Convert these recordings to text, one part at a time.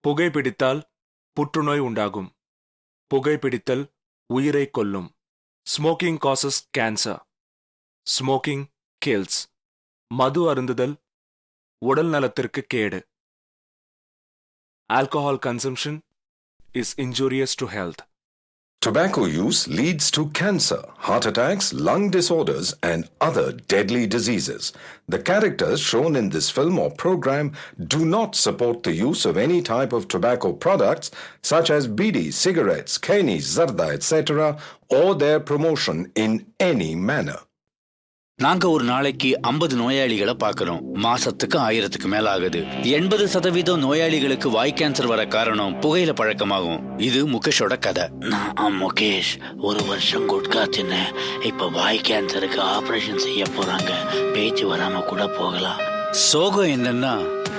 புகைப்பிடித்தால் புற்றுநோய் உண்டாகும். புகைப்பிடித்தல் உயிரை கொல்லும். Smoking causes cancer. Smoking kills. மது அருந்துதல் உடல் நலத்திற்கு கேடு. Alcohol consumption is injurious to health. Tobacco use leads to cancer, heart attacks, lung disorders, and other deadly diseases. The characters shown in this film or program do not support the use of any type of tobacco products such as bidi, cigarettes, keni, zarda, etc., or their promotion in any manner. நாங்க ஒரு நாளைக்கு 50 நோயாளிகளை பார்க்கிறோம். மாசத்துக்கு 1000க்கு மேல ஆகுது. 80% நோயாளிகளுக்கு வாய் cancer வர காரணம் புகையில பழக்கமாகும். இது முகேஷோட கதை. நான் முகேஷ் 1 வருஷம் குட்கா தின்னேன். இப்ப வாய் கேன்சருக்கு ஆபரேஷன் செய்ய போறாங்க. பேச்சு வராம கூட போகலாம். சோகம் என்னன்னா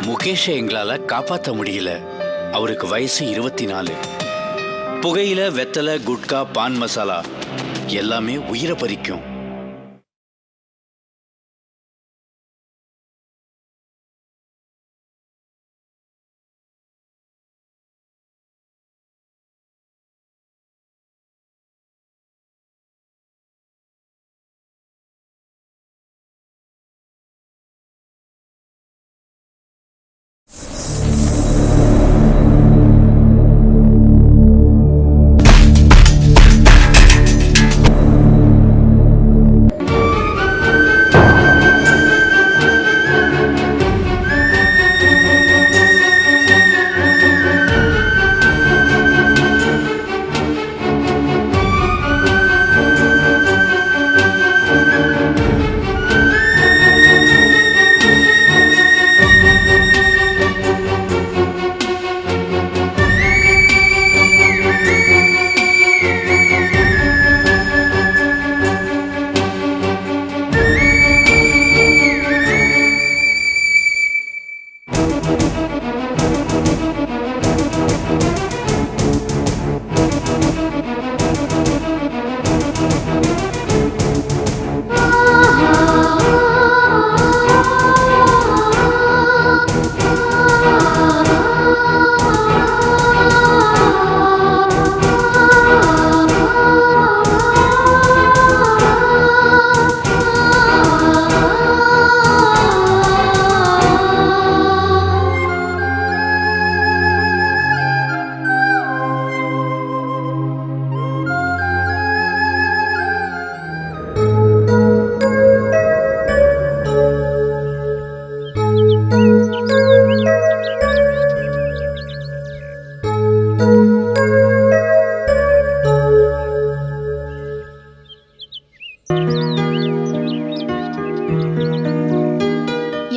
முகேஷை எங்களால காப்பாற்ற முடியல. அவருக்கு வயசு 24. புகையில, வெத்தலை, குட்கா, பான் மசாலா எல்லாமே உயிரை பறிக்கும்.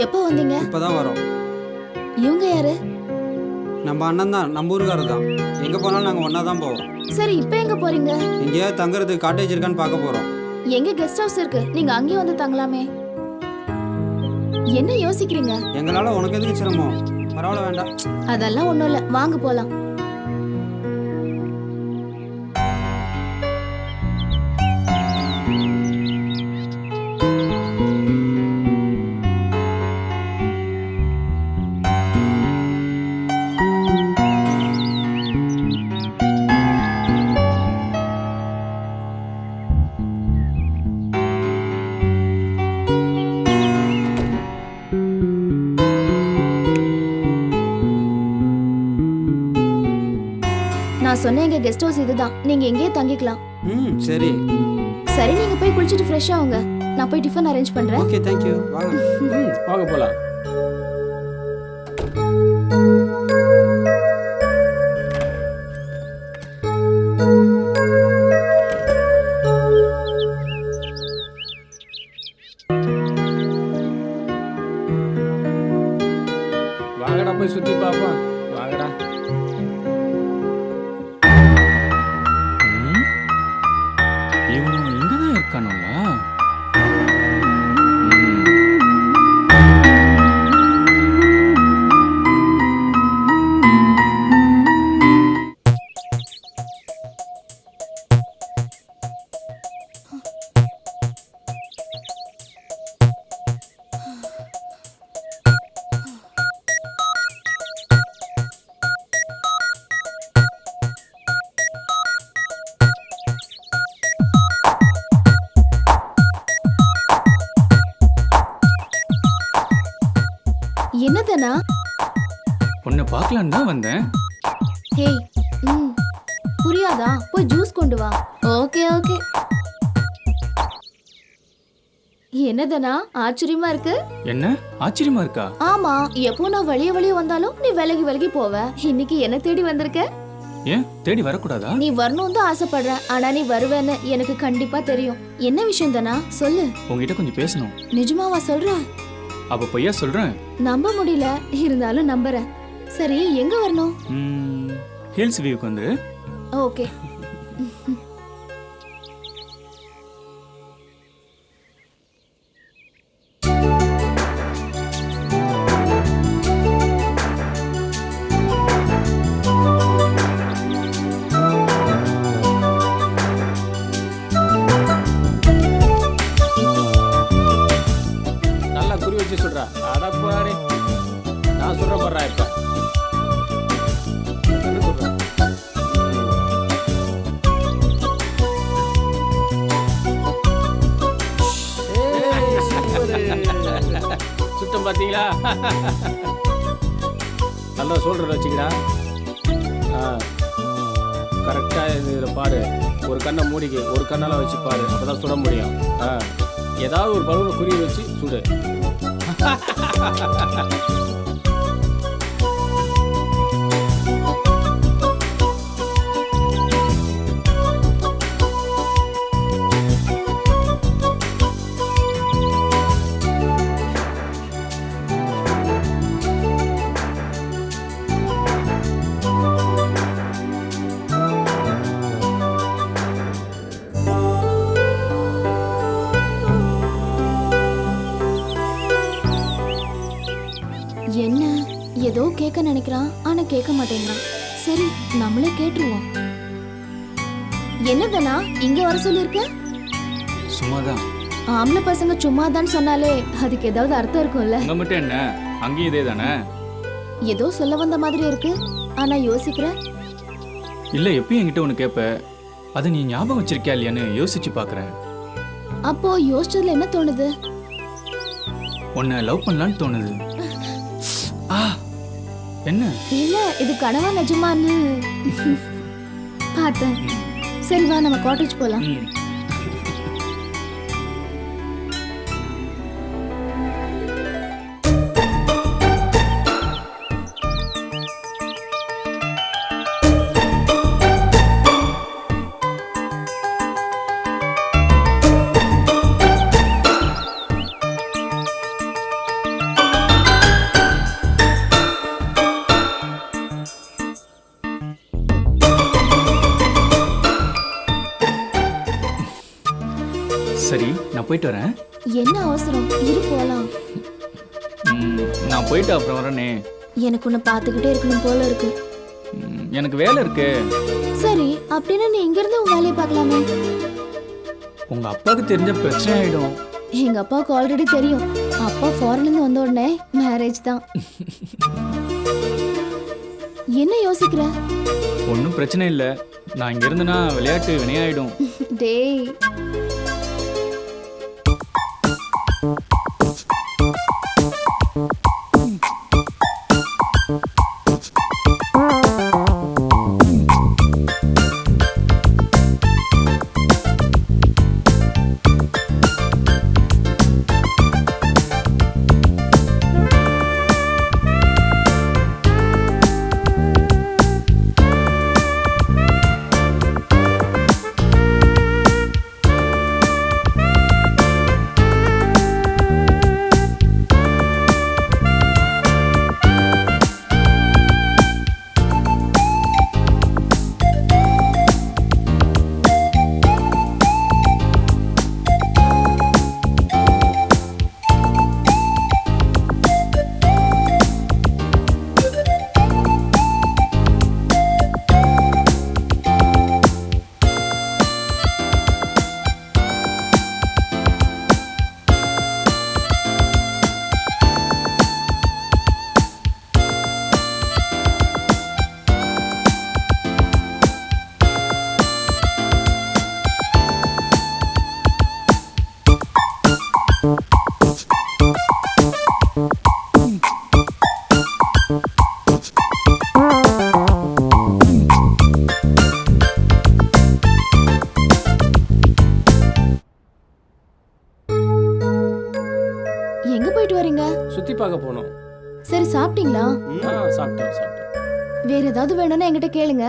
எப்போ வந்தீங்க? இப்பதான் வரோம். இவங்க யாரு? நம்ம அண்ணன் தான், நம்ம ஊருக்காரர் தான். எங்க போனாலும் நாங்க ஒன்னா தான் போவோம். சரி, இப்போ எங்க போறீங்க? எங்கேயாவது தங்குறதுக்கு காட்டேஜ் இருக்கான்னு பார்க்க போறோம். எங்க கெஸ்ட் ஹவுஸ் இருக்கு, நீங்க அங்கேயே வந்து தங்கலாமே. என்ன யோசிக்கிறீங்க? எங்களால உனக்கு எதுக்கு சிரமம்? பரவாயில்ல, வேண்டாம். அதெல்லாம் ஒண்ணும் இல்ல, வாங்க போலாம். நான் சொன்ன எங்க கெஸ்ட் ஹவுஸ் இதுதான், நீங்க எங்கேயே தங்கிக்கலாம். சரி சரி, நீங்க போய் குளிச்சிட்டு ஃப்ரெஷ் ஆகுங்க. நான் போய் டிஃபன் அரேஞ்ச் பண்றேன். Okay, thank you. வாங்க. வாங்க போலாம். வாங்கடா போய் சுத்தி பாப்போம். வாங்கடா. இவனும் இங்கதான் இருக்கானுங்களா? என்னதனா? உன்னை பார்க்கலான்னு தான் வந்தேன். ஹே, புரியாதா? போய் ஜூஸ் கொண்டு வா. Okay okay. என்னதனா ஆச்சரியமா இருக்கு? என்ன ஆச்சரியமா இருக்கா? ஆமா, எப்போ நான் வழிய வந்தாலும் நீ விலகி விலகி போவ. இன்னைக்கு என்ன தேடி வந்திருக்க? ஏன் தேடி வரக்கூடாதா? நீ வரணும் தான் ஆசைப்படுறேன், ஆனா நீ வருவேன்னு எனக்கு கண்டிப்பா தெரியும். என்ன விஷயம் தானா? சொல்லு. உங்ககிட்ட கொஞ்சம் பேசணும். நிஜமாவா சொல்ற? அப்ப பொய்யா சொல்றேன்? நம்ப முடியல, இருந்தாலும் நம்புறேன். சரி, எங்க வரணும்? ஹில்ஸ் வியூக்கு வந்துரு. ஓகே. நல்லா குறி வச்சு சொல்றா. அடப்பாடி, நான் சொல்ற போறா இப்ப. என்ன சொல்ற? சுத்தம் பாத்தீங்களா? நல்லா சொல்ற வச்சுக்கிறா. கரெக்டா இதில் பாரு. ஒரு கண்ணை மூடிக்கு, ஒரு கண்ணால வச்சு பாரு, அப்பதான் சுட முடியும். ஏதாவது ஒரு பலூனை குறி வச்சு சுடு. என்ன ஏதோ கேட்க நினைக்கிறான், ஆனா கேட்க மாட்டேங்கிறான். சரி, நம்மளே கேட்டுருவோம். என்னதனா இங்க வர சொல்லிருக்க? சும்மாதான். ஆம்பளை பசங்க சும்மாதான் சொன்னாலே அதுக்கு ஏதாவது அர்த்தம் இருக்கும்ல. அங்க மட்டும் என்ன, அங்கேயும் இதே தானே? ஏதோ சொல்ல வந்த மாதிரி இருக்கு, ஆனா யோசிக்கிற. இல்ல, எப்பயும் என்கிட்ட ஒன்று கேட்ப, அதை நீ ஞாபகம் வச்சிருக்கியா இல்லையான்னு யோசிச்சு பார்க்குறேன். அப்போ யோசிச்சதுல என்ன தோணுது? உன்னை லவ் பண்ணலான்னு தோணுது. என்ன? இல்ல, இது கனவா நிஜமான்னு பார்த்தேன். சரி வா, நம்ம காட்டேஜ் போலாம். சரி, நான் போயிட்டு வரேன். என்ன அவசரம்? இரு போலாம். நான் போயிட்டு அப்புறம் வரேனே. எனக்கு உன்னை பார்த்துக்கிட்டே இருக்கணும் போல இருக்கு. எனக்கு வேலை இருக்கு. சரி, அப்படின்னா நீ இங்க இருந்து உன் வேலையை பார்க்கலாமே. உங்க அப்பாவுக்கு தெரிஞ்ச பிரச்சனை ஆயிடும். எங்க அப்பாவுக்கு ஆல்ரெடி தெரியும். அப்பா ஃபாரின்ல இருந்து வந்த உடனே மேரேஜ் தான். என்ன யோசிக்கிற? ஒன்றும் பிரச்சனை இல்லை. நான் இங்க இருந்தேன்னா விளையாட்டு வினையாயிடும். டேய், எங்க போயிட்டு வரீங்க? சுற்றி பார்க்க போனோம். சரி சாப்பிட்டீங்களா? சாப்பிட்டோம். வேற ஏதாவது வேணும்னா என்கிட்ட கேளுங்க.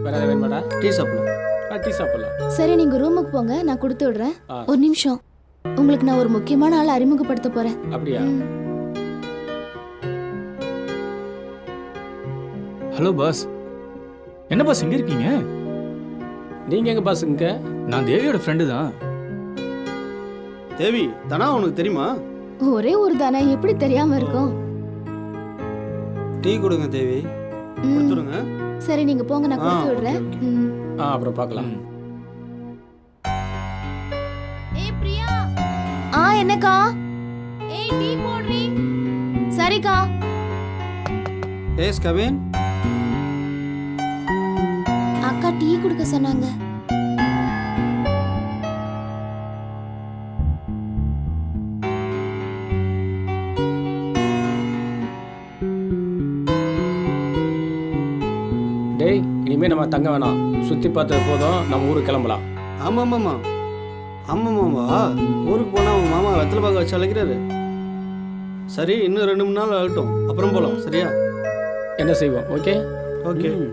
வேற ஏதாவது வேணுமாடா? டீ சாப்பிடலாம். டீ சாப்பிடலாம். சரி நீங்க ரூமுக்கு போங்க, நான் கொடுத்து விடுறேன். ஆ. ஒரு நிமிஷம், உங்களுக்கு நான் ஒரு முக்கியமான ஆளை அறிமுகப்படுத்த போறேன். அப்படியா? ம். Hello boss. என்ன பாஸ் இங்க இருக்கீங்க? நீங்கள் எங்கே பாஸ் இங்கே? நான் தேவியோட ஃப்ரெண்டு தான். தேவி தானா உனக்கு தெரியுமா? ஒரே ஒரு தானே, எப்படி தெரியாம இருக்கும்? டீ கொடுங்க தேவி. ம். கொடுத்துருங்க. சரி நீங்க போங்க, நான் கொடுத்து ஓகே, விடுறேன். ஓகே. ம். அப்புறம் பார்க்கலாம். ஏய் பிரியா. என்னக்கா? ஏய் டீ போடுறீ. சரிக்கா. எஸ் கவின். அக்கா டீ குடுக்க சொன்னாங்க. டேய், இனிமேல் நம்ம தங்க வேணாம். சுற்றி பார்த்தது போதும், நம்ம ஊருக்கு கிளம்பலாம். ஆமாம்மாம்மா. ஆமாம்மாம்மா, ஊருக்கு போனால் அவங்க மாமா வெத்தலை பாக்க வச்சு அழைக்கிறாரு. சரி, இன்னும் 2-3 நாள் ஆகட்டும், அப்புறம் போகலாம். சரியா? என்ன செய்வோம்? ஓகே. ஓகே. ம்.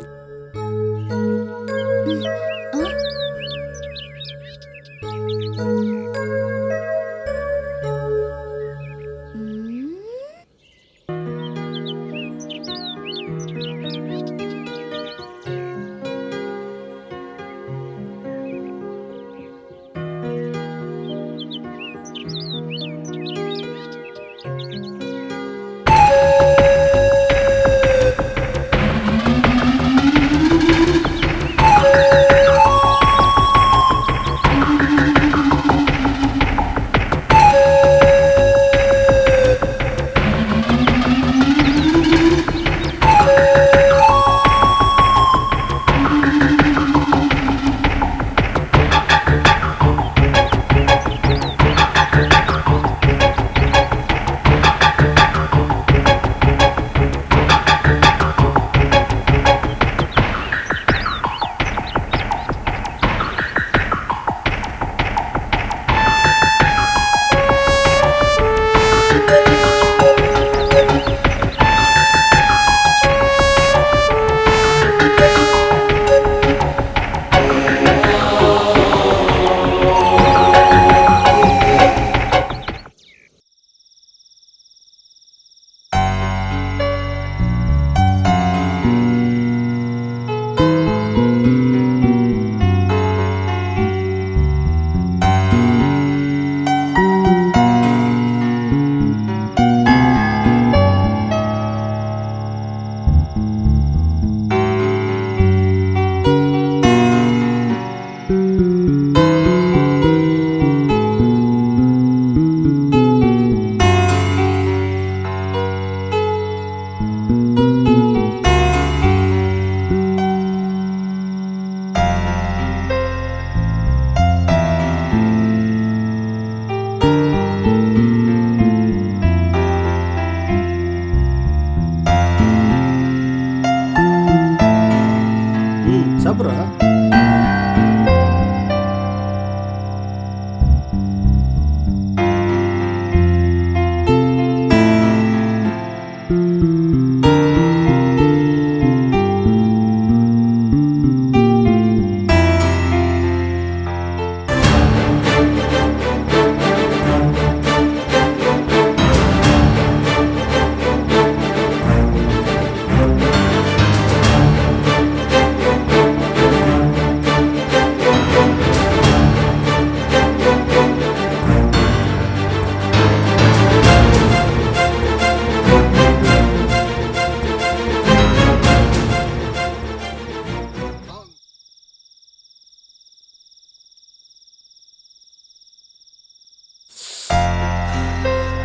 சாப்பிட்றா.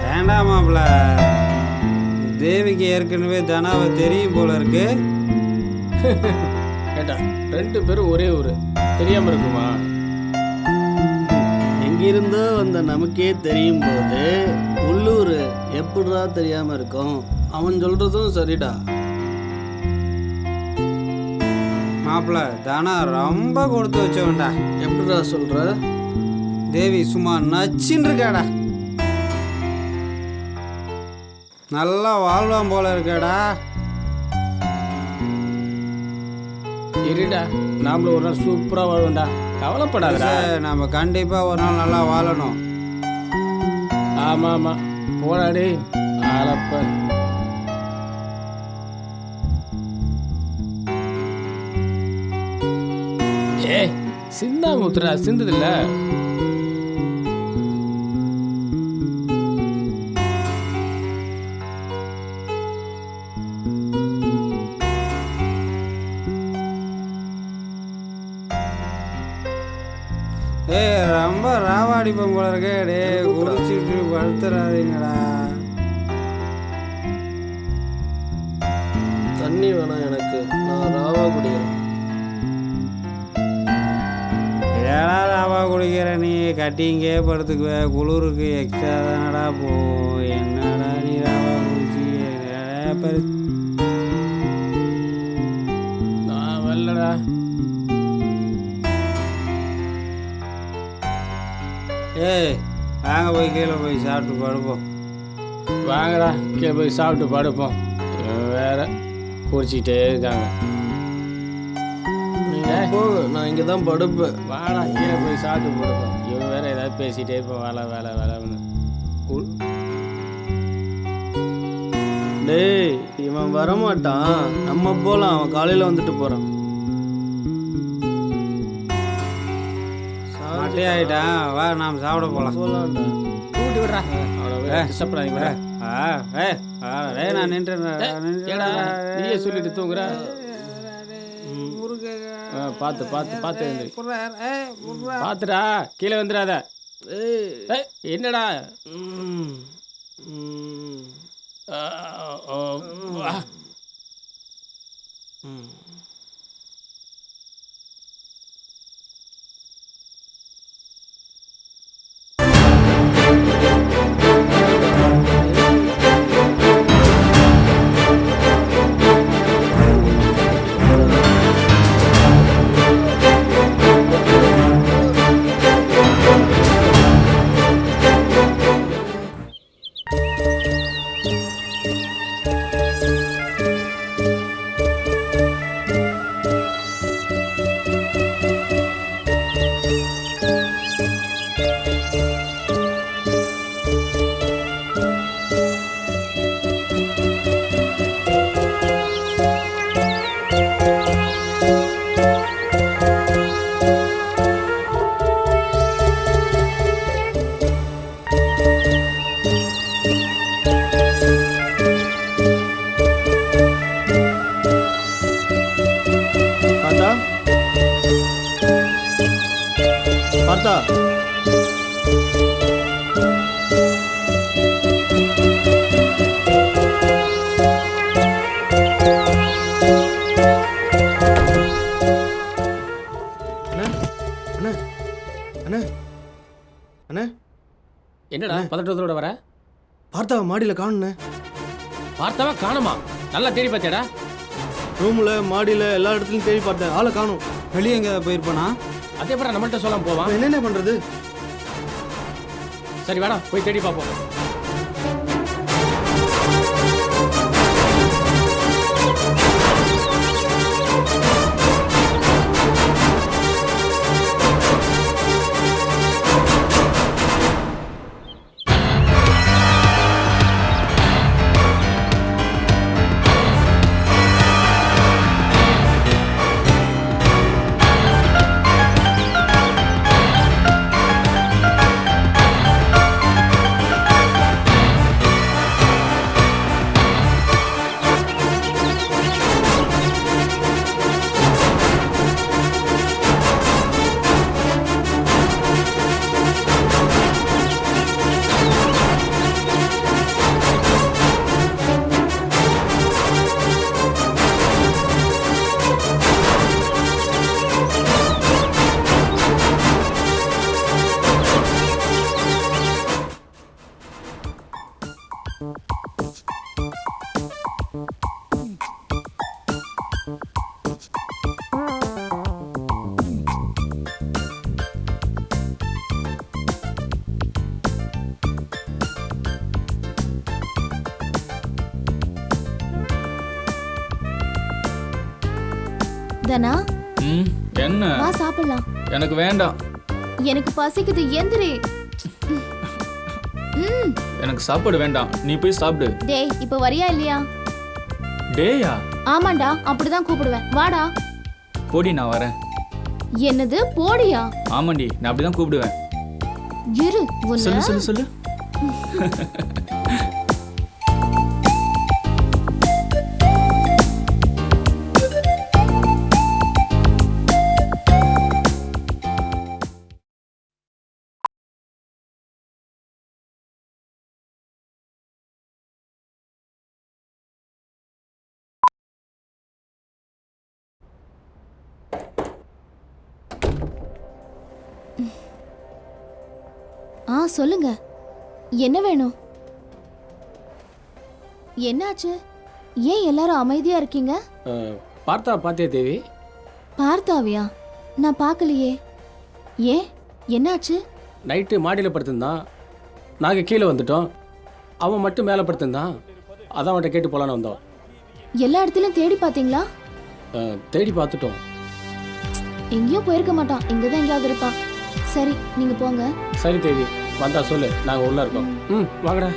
வேண்டாம் மாப்பிள்ள, தேவிக்கு ஏற்கனவே தனாவை தெரியும் போல இருக்கு. கேட்டா 2 பேரும் ஒரே ஊர், தெரியாம இருக்குமா? எங்கிருந்தோ வந்த நமக்கே தெரியும் போது உள்ளூர் எப்படிதான் தெரியாம இருக்கும்? அவன் சொல்றதும் சரிடா. மாப்பிள்ள தானா ரொம்ப கொடுத்து வச்சவன்டா. எப்படிடா சொல்ற? தேவி சும்மா நச்சின்னு இருக்காடா. நல்லா வாழ்வான் போல இருக்காடா. இருடா, நாமளும் ஒரு நாள் சூப்பராக வாழ்வோம்டா, கவலைப்படாதடா. நம்ம கண்டிப்பாக ஒரு நாள் நல்லா வாழணும். ஆமாம் ஆமாம், போடாடி ஆளப்ப. ஏ சிந்தா முத்துரா, சிந்ததில்ல. ரொம்ப ராவாடிப்போம் போல இருக்கே. டே குடிச்சிட்டு படுத்துறாதீங்கடா. தண்ணி வேணாம் எனக்கு, நான் ராவா குடிக்கிறேன். ஏடா ராவா குடிக்கிற நீ? கட்டிங்கே படுத்துக்குவே, குளிருக்கு எக்ஸ்ட்ரா தானடா போகும். என்னடா நீ ராவா குடிச்சி நான் வரலடா. ஏய் வாங்க போய் கீழே போய் சாப்பிட்டு படுப்போம். வாங்கடா கீழே போய் சாப்பிட்டு படுப்போம். வேற குடிச்சிக்கிட்டே இருக்காங்க. நீங்கள் போங்க, நான் இங்கே தான் படுப்பேன். வாடா கீழே போய் சாப்பிட்டு படுப்போம். இவன் வேற ஏதாவது பேசிகிட்டே இருப்போம். வேலை வேலை வேலைன்னு. டேய் இவன் வரமாட்டான், நம்ம போகலாம். அவன் காலையில் வந்துட்டு போகிறான். மட்டே ஆகிட்டான். வா நாம் சாப்பிட போகலாம். போகலான்டா. கூட்டி விடுறா, அவனை டிஸ்டர்ப் விட. நான் நின்று ஏடா நீயே சொல்லிட்டு தூங்குற. பார்த்து பார்த்து பார்த்து எழுந்திரி. பார்த்துடா, கீழே வந்துடாத. ஏய், என்னடா? வா. பார்த்தா என்னடா பதட்டத்தோட வர? பார்த்தாவ மாடியில் காணுண்ணே. பார்த்தாவா காணுமா? நல்லா தேடி பார்த்தியாடா? ரூமில் மாடியில் எல்லா இடத்துலையும் தேடி பார்த்தேன், ஆளை காணும். வெளியே எங்கே போயிருப்பானா? அதே படம் நம்மள்ட்ட சொல்லாம போவான். என்னென்ன பண்ணுறது? சரி வேணா போய் தேடி பார்ப்போம். தனா ம் என்ன வா சாப்பிடலாம். எனக்கு வேண்டாம். எனக்கு பசிக்குது, எந்திரி. எனக்கு சாப்பாடு வேண்டாம். நீ போய் சாப்பிடு. டேய் இப்ப வரியா இல்லையா? டேயா? ஆமாண்டா, அப்படிதான் கூப்பிடுவேன். வாடா. போடி, நான் வரேன். என்னது போடியா? ஆமாண்டி, நான் அப்படிதான் கூப்பிடுவேன். இரு சொல்லு சொல்லு சொல்லு. சொல்லுங்க, என்ன வேணும்? என்னாச்சு? ஏன் எல்லாரும் அமைதியா இருக்கீங்க? பார்த்தா பாத்தியா தேவி? பார்த்தாவியா? நான் பார்க்கலையே. ஏன், என்னாச்சு? நைட்டு மாடியில் படுத்திருந்தான், நாங்கள் கீழே வந்துட்டோம். அவன் மட்டும் மேலே படுத்திருந்தான். அதான் அவன்கிட்ட கேட்டு போகலான்னு வந்தோம். எல்லா இடத்துலயும் தேடி பார்த்தீங்களா? தேடி பார்த்துட்டோம். எங்கேயோ போயிருக்க மாட்டான், இங்கதான் எங்கேயாவது இருப்பான். சரி, நீங்க போங்க. சரி தேவி, வந்தா சொல்லு, நாங்கள் உள்ள இருக்கோம். வாங்கடா.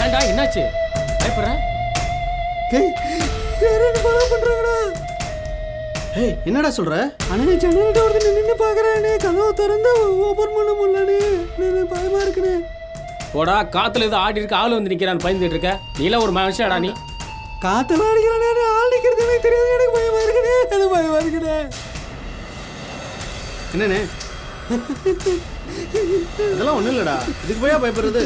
ஏன்டா என்னாச்சு பயப்படுற? ஏய் என்னடா சொல்ற? அண்ணே ஜன்னல்கிட்ட ஒருத்தர் நின்று பார்க்குறானே, கதவை திறந்து ஓப்பன் பண்ண முடியலண்ணே, பயமா இருக்குண்ணே. போடா, காத்துல ஏதோ ஆடி இருக்க ஆள் வந்து நிக்கிறான்னு பயந்துட்டு இருக்க. நீலாம் ஒரு மனுஷடா நீ. காத்தெல்லாம் அடிக்கிறானே, ஆள் நிற்கிறது எனக்கு தெரியாது, எனக்கு பயமா இருக்குண்ணே, எனக்கு பயமா இருக்குண்ணே. என்னண்ணே இதெல்லாம் ஒண்ணும் இல்லடா, இதுக்கு போயா பயப்படுறது?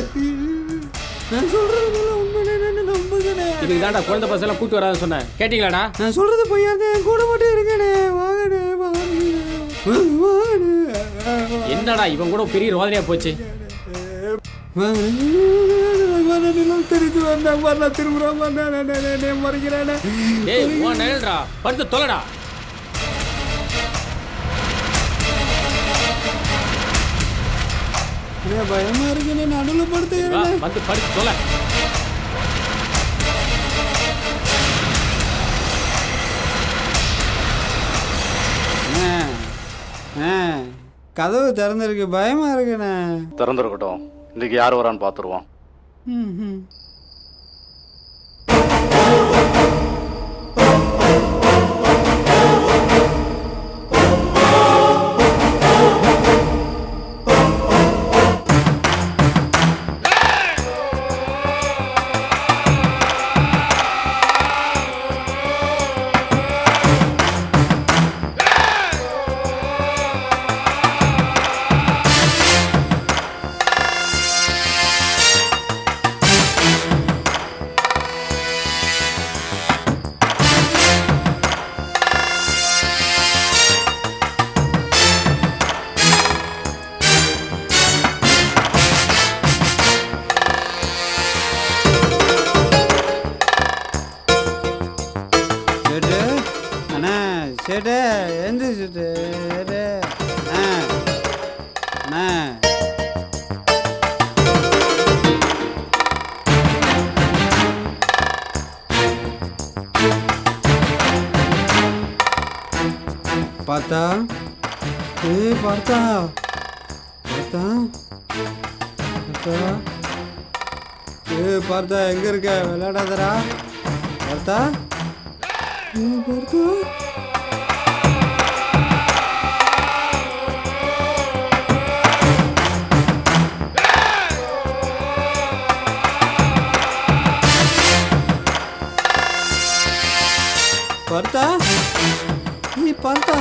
நான் சொல்றது உண்மையிலே நம்புங்கண்ணே. இதுக்கு தான்டா குழந்தை பசங்க கூட்டு வராதுன்னு சொன்னேன். கேட்டீங்களாடா? நான் சொல்றது பொய்யாதே, என் கூட மட்டும் இருக்கண்ணே. வாங்கண்ணே வாங்கண்ணே. என்னடா இவன் கூட பெரிய ரோதனையா போச்சு. தெரிஞ்சு வந்தா திரும்புறேன் மறைக்கிறேன். ஏய் உன் நிழல்டா, படுத்து தொலைடா. பயமா இருக்குண்ணே, நடுவில் படுத்துக்கிறேன். வந்து படுத்து தொலை. கதவு திறந்திருக்கு, பயமா இருக்குண்ணே. திறந்துருக்கட்டும், இன்னைக்கு யார் வரான்னு பார்த்துருவோம். சேட்டே எந்த சேட்டு அண்ணா பார்த்தா பார்த்தா பார்த்தா பார்த்தா பார்த்தா எங்க இருக்க? விளையாடாதரா பார்த்தா பார்த்தா பார்த்தா நீ பார்த்தா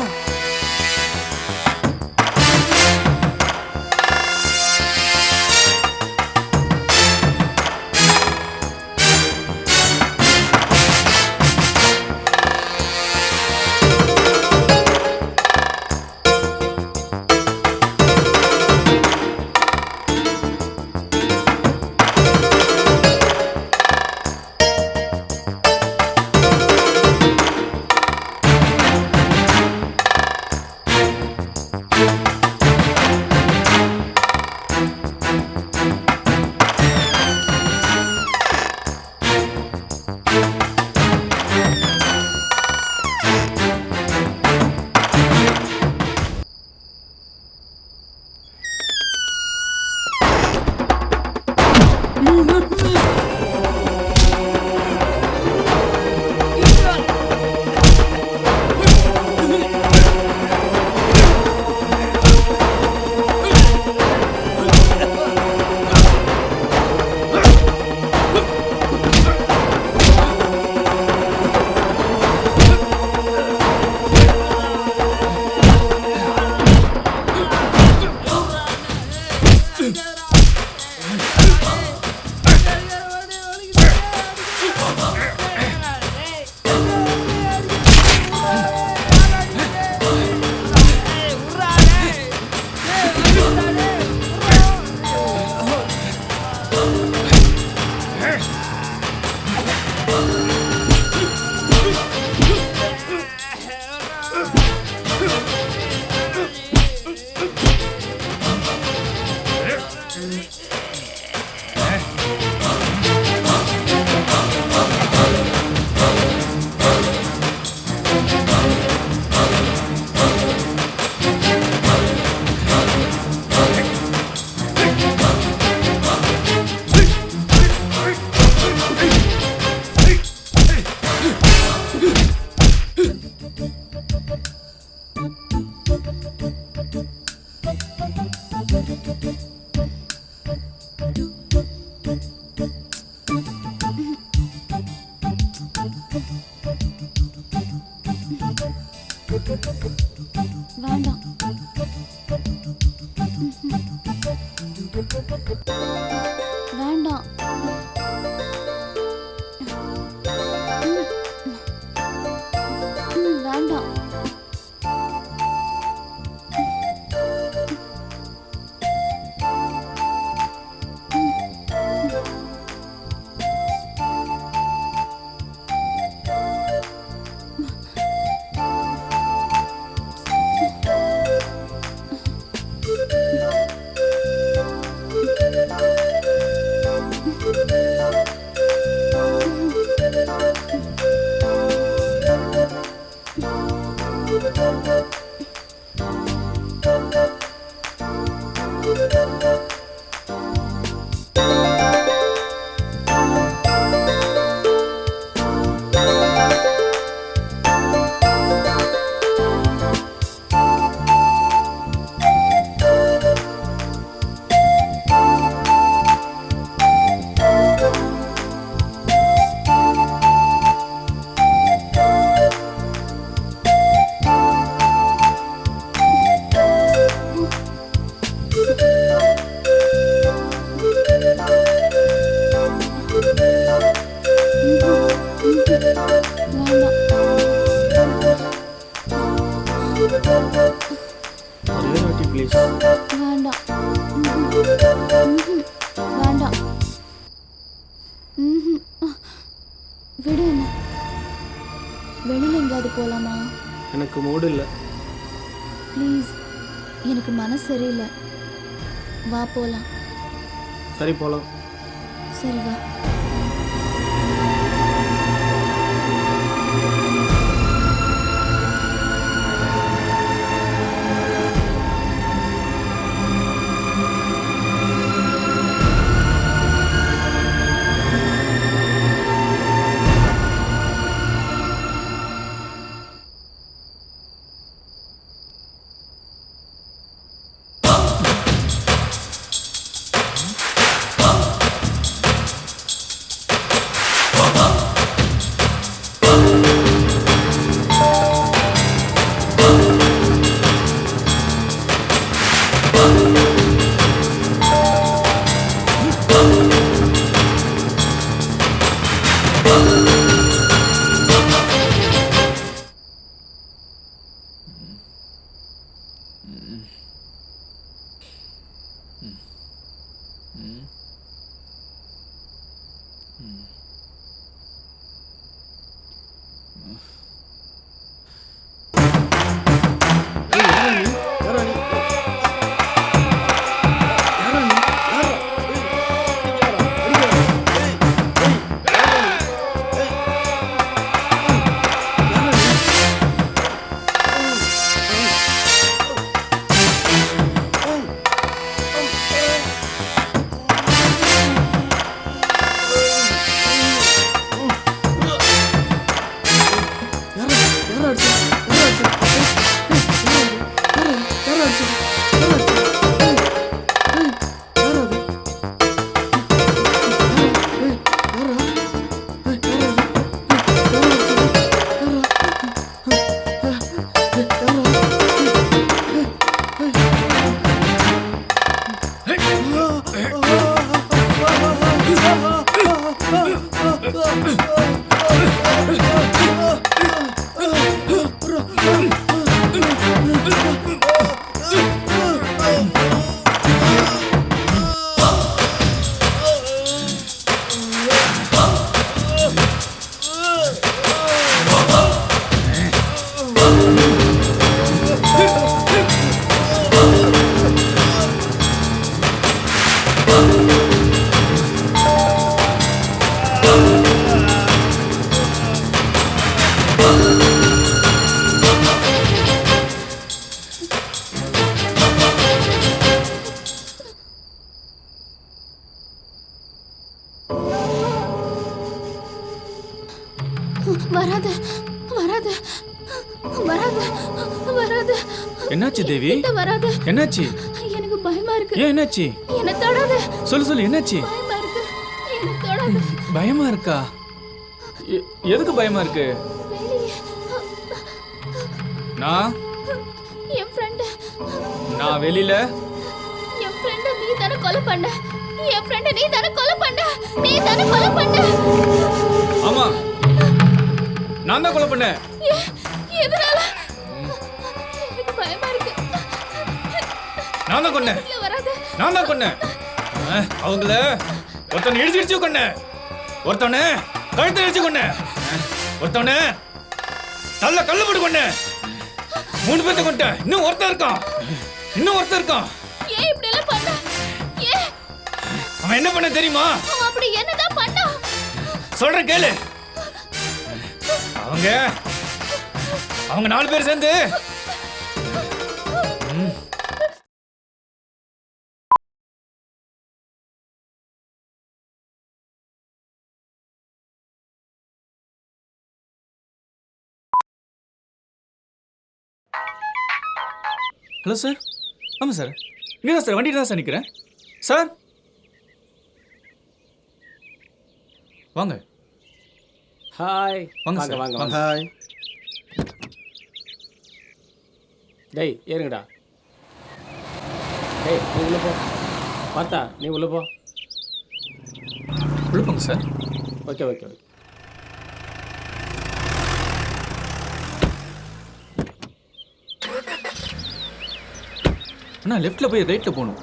வேண்டாம். வேண்டாம். வேண்டாம். ஒரே வாட்டி ப்ளீஸ். வேண்டாம். வேண்டாம். விடு என்ன. வெளியில எங்கேயாவது போலாமா? எனக்கு மூடு இல்லை. ப்ளீஸ், எனக்கு மனசு சரியில்லை. வா போலாம். சரி போகலாம். சரி வா. வராத வராத வராத வராத. என்னாச்சு தேவி? கிட்ட வராத. என்னாச்சு? எனக்கு பயமா இருக்கு. ஏன் என்னாச்சு? என்ன தொடாத. சொல்லு சொல்லு, என்னாச்சு? பயமா இருக்கு. என்ன தொடாத. பயமா இருக்கா? எதுக்கு பயமா இருக்கு? வெளியே நான் என் நான் வெளியில என் ஃப்ரெண்ட நீ தானே கொலை பண்ண. என் ஃப்ரெண்ட நீ தானே கொலை பண்ண. நீ தானே கொலை பண்ண. ஆமா நான் தான் கொலை பண்ணேன். எதனால? எனக்கு பயமா இருக்கு. நான் தான் கொன்னேன். இல்ல வராத. நான் தான் கொன்னேன். அவங்கள ஒருத்தனை இடிச்சு கொன்னேன். ஒருத்தனை கழுத்தை இடிச்சு கொன்னேன். ஒருத்தனை தள்ள கல்லு போட்டு கொன்னேன். 3 பேர்த்த கொண்டேன். இன்னும் ஒருத்தன் இருக்கான். ஏன் இப்படி எல்லாம் பண்ண? ஏன்? அவன் என்ன பண்ண தெரியுமா? அவன் அப்படி என்னதான் பண்ணா? சொல்றேன் கேளு. அவங்க 4 பேர் சேர்ந்து ஹலோ சார். ஆமாம் சார். இங்கே தான் சார், வண்டிட்டு தான் சார் நிற்கிறேன் சார். வாங்க ஹாய். வாங்க வாங்க சார், வாங்க வாங்க. வாங்க. ஹாய். டேய் ஏறுங்கடா. டேய் நீ உள்ள போ. பார்த்தா நீ உள்ள போ. உள்ள போங்க சார். Okay okay okay. அண்ணா லெஃப்ட்டில் போய் ரைட்டில் போகணும்.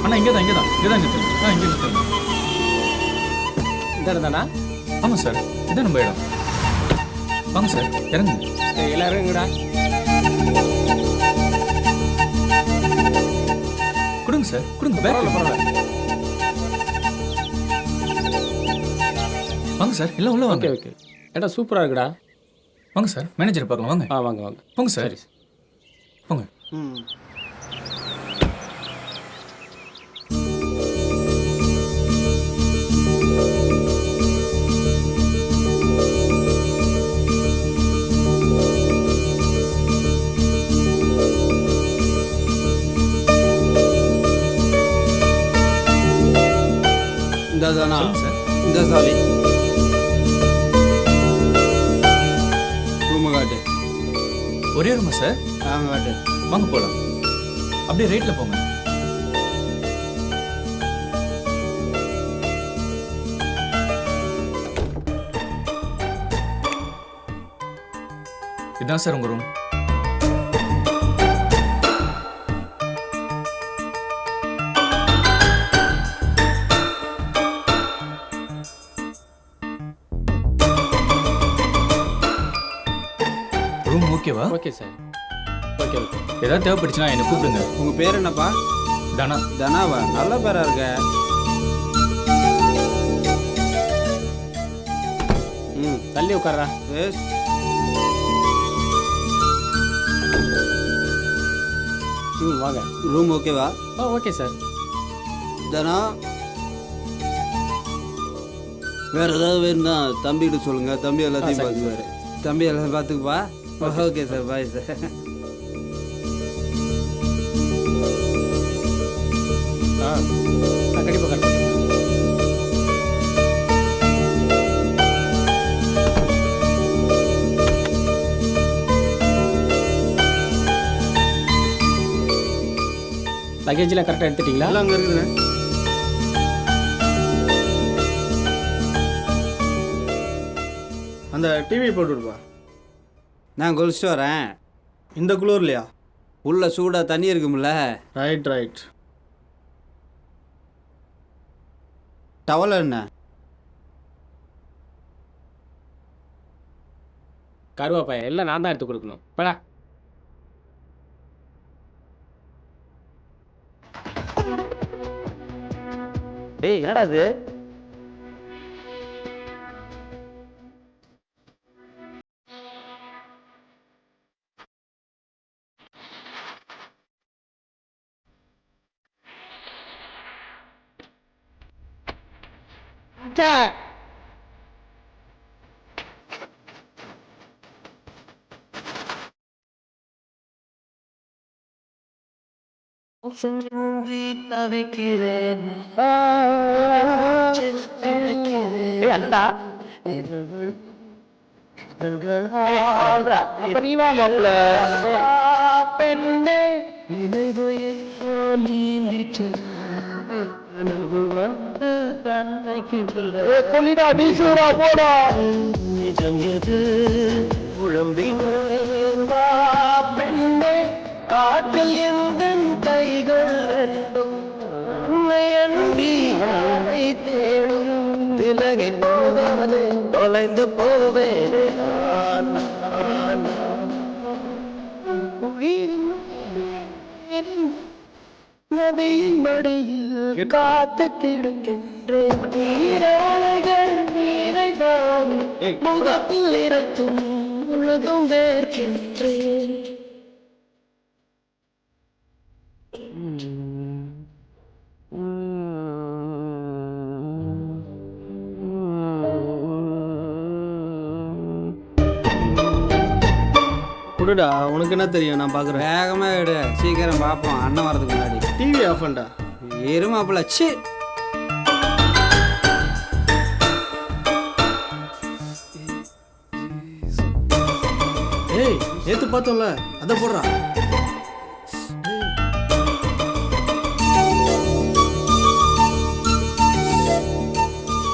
அண்ணா இங்கே தான் நிறுத்துங்க. இங்கே நிறுத்துங்க. இந்த இடம் தானா? ஆமாம் சார், இதான் நம்ம இடம். வாங்க சார், இறங்குங்க. டேய் எல்லாரும் எங்கடா? கொடுங்க சார், கொடுங்க. பரவாயில்ல பரவாயில்ல. வாங்க சார், எல்லாம் உள்ள வாங்க. Okay okay. இடம் சூப்பராக இருக்குடா. வாங்க சார், மேனேஜரை பார்க்கலாம். வாங்க வாங்க வாங்க. போங்க சார். சரி. போங்க. ம். இந்தாதானா? சொல்லுங்க சார். இந்த சாவி ரூமு காட்டு. ஒரே ரூமா சார்? காட்டு. வாங்க போகலாம். அப்படியே ரைட்டில் போங்க. இதுதான் சார் உங்கள் ரூம். ரூம் ஓகேவா? Okay sir. Okay okay. ஏதாவது தேவைப்பட்டுச்சுன்னா என்னை கூப்பிடுங்க. உங்கள் பேர் என்னப்பா? தானா? தனாவா? நல்ல பேரா இருக்க. ம். தள்ளி உட்கார்றா. எஸ். வாங்க. ரூம் ஓகேவா? Okay sir. தனா, வேற ஏதாவது வேணும்னா தம்பிகிட்ட சொல்லுங்க. தம்பி எல்லாத்தையும் சரி, பார்த்துக்குவாரு. தம்பி எல்லாம் பார்த்துக்குப்பா. Okay sir, bye sir. கண்டிப்பாக கரெக்டாக. லக்கேஜ்லாம் கரெக்டாக எடுத்துட்டீங்களா? எல்லாம் அங்கே இருக்குதுண்ணே. அந்த டிவி போட்டுவிடுப்பா. நான் குளிச்சுட்டு வரேன். இந்த குளூர்லையா? உள்ள சூடாக தண்ணி இருக்கும்ல. Right right. டவல் என்ன? கருவாப்பாய எல்லாம் நான் தான் எடுத்து கொடுக்கணும். படா. டேய் என்னடா இது? அண்டா பெண்ணே நினைவு நீந்திட்டு கொலிடா பீசுரா போடா நிஜம் எது உழம்பிவா பெண்ணே காற்றில் எந்த கைகள் ரெண்டும் உன்னை அன்பி உன்னை தேடும் விலகி போகாது தொலைந்து போவேன் நான். நதியின் மடியில் காத்து கிடக்கின்றேன் நீராளைகள் நீரைதான் முகத்தில் இருக்கும் முழுதும் வேர்க்கின்றேன். கொடுடா, உனக்கு என்ன தெரியும், நான் பார்க்குறேன். வேகமாக விடு, சீக்கிரம் பார்ப்போம். அண்ணன் வரதுக்கு முன்னாடி டிவி ஆஃப் பண்ணா. எருமாப்பிள்ள சி. ஏய், நேற்று பார்த்தோம்ல, அதை போடுறா.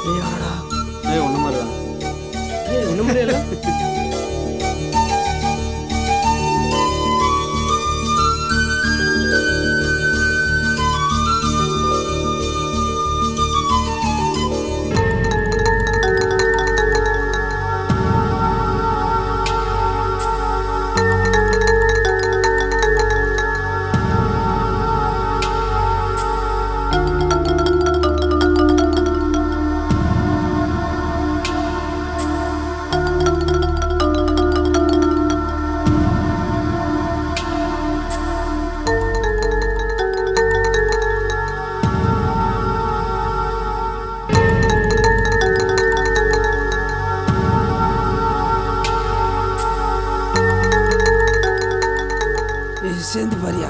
ஏய் ஆடா, ஏய் ஒன்று மாதிரி தான். ஏய் ஒன்று மாதிரியா இல்லை? சேர்ந்து பாரியா.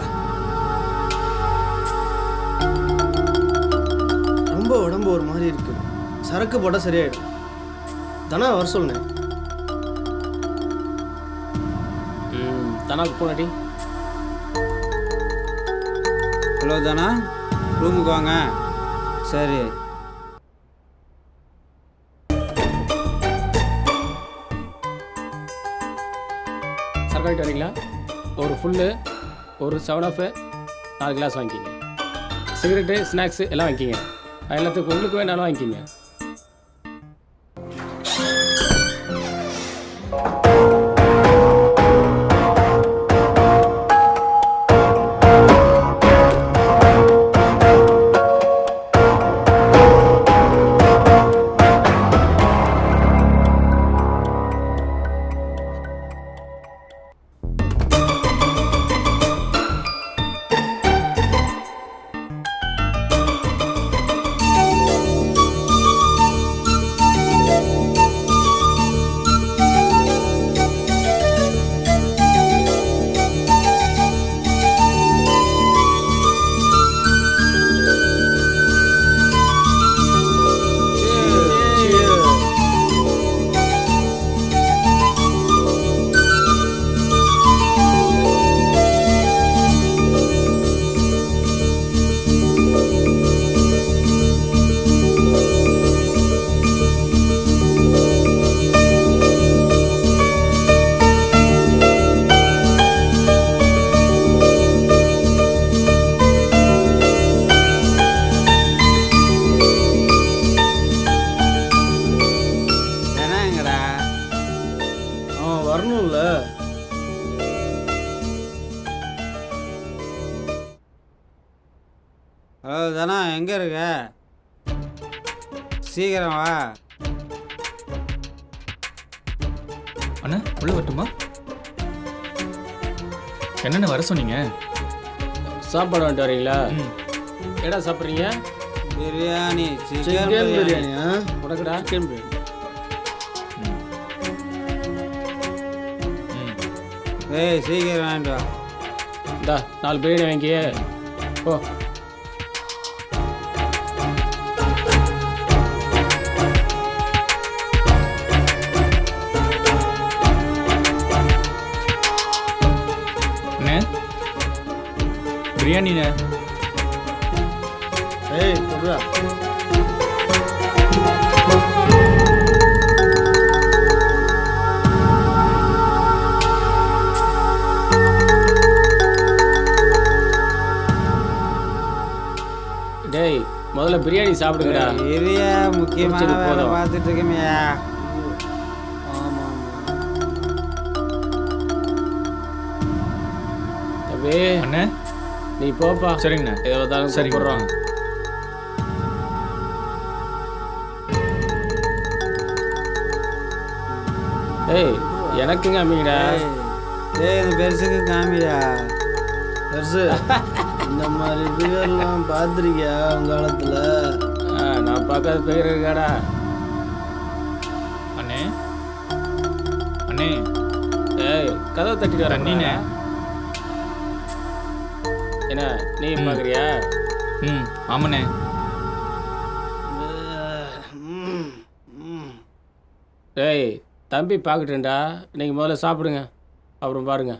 ரொம்ப உடம்பு ஒரு மாதிரி இருக்கு. சரக்கு போட்டால் சரியாயிடும். தானே வர சொல்லுங்க. தனாக்கு போனடி. ஹலோ தானா, ரூமுக்கு வாங்க. சரி. சர்க்காரிட்டு வரீங்களா? ஒரு ஃபுல்லு, ஒரு 7 4 கிளாஸ் வாங்கிக்கிங்க. சிகரெட்டு, ஸ்நாக்ஸு எல்லாம் வாங்கிக்கிங்க. எல்லாத்துக்கும் உங்களுக்கு வேணாலும் வாங்கிக்கிங்க. வரணும்ல. ஹலோ தானா, எங்கே இருக்க? சீக்கிரம் வா. அண்ணா உள்ள வரட்டுமா? என்னென்ன வர சொன்னீங்க? சாப்பாடு வந்துட்டு வரீங்களா? எடா சாப்பிட்றீங்க? பிரியாணி, சிக்கன் பிரியாணியா? உனக்குடா? சிக்கன் பிரியாணி. ஏய் சீக்கிரம் வாங்கிட்டு வா. இந்தா 4 பிரியாணி வாங்கி ஓ அண்ணே பிரியாணிண்ணே. ஏய் சொல்றா. டேய் முதல்ல பிரியாணி சாப்பிடுங்கடா. ஏரியா முக்கியமான முடிச்சது வேலை போதும். பார்த்துட்டு இருக்கமையா. ஆமா தம்பி அண்ணே நீ போப்பா. சரிங்கண்ணே. எதை பார்த்தாலும் சரிங்க. கூப்பிடுறோம். ஏய் எனக்குங்க அம்மிங்கடா. ஏய் இந்த பெருசுக்கு காமிடா. பெருசு இந்த மாதிரி ஃபிகர்லாம் பார்த்துருக்கியா உங்க காலத்துல? நான் பார்க்காத பேர் இருக்காடா. அண்ணே அண்ணே ஏய் கதவை தட்டிட்டு வர தண்ணிண்ணே. என்ன நீ பார்க்குறியா? ம் ஆமாண்ணே. ஏய் தம்பி பார்க்கட்டேன்டா. நீங்கள் முதல்ல சாப்பிடுங்க அப்புறம் பாருங்க.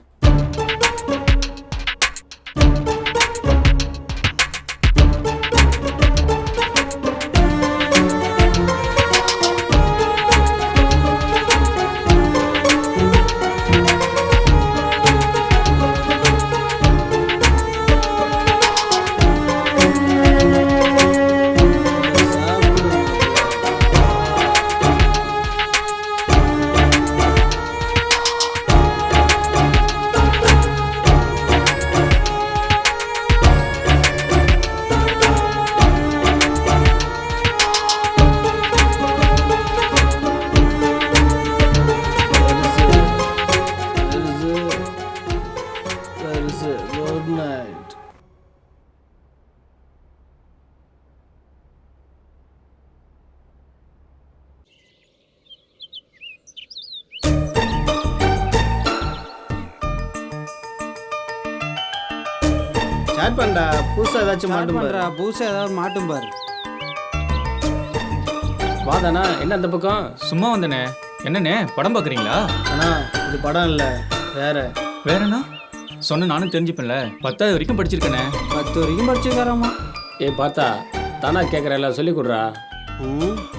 Good night. ஸ்டார்ட் பண்ணடா. புதுசா ஏதாச்சும் மாட்டும் பண்றா புதுசாக ஏதாவது மாட்டும் பாரு. வாதானா என்ன அந்த பக்கம்? சும்மா வந்தனே. என்னண்ணே படம் பார்க்குறீங்களா? ஆனா இது படம் இல்லை வேற. வேறண்ணா சொன்ன நானும் தெரிஞ்சுப்பேன்ல. 10வது வரைக்கும் படிச்சிருக்கேனே. 10 வரைக்கும் படிச்சுக்காரம்மா. ஏய் பார்த்தா தானா கேட்குற எல்லாம் சொல்லி கொடுறா.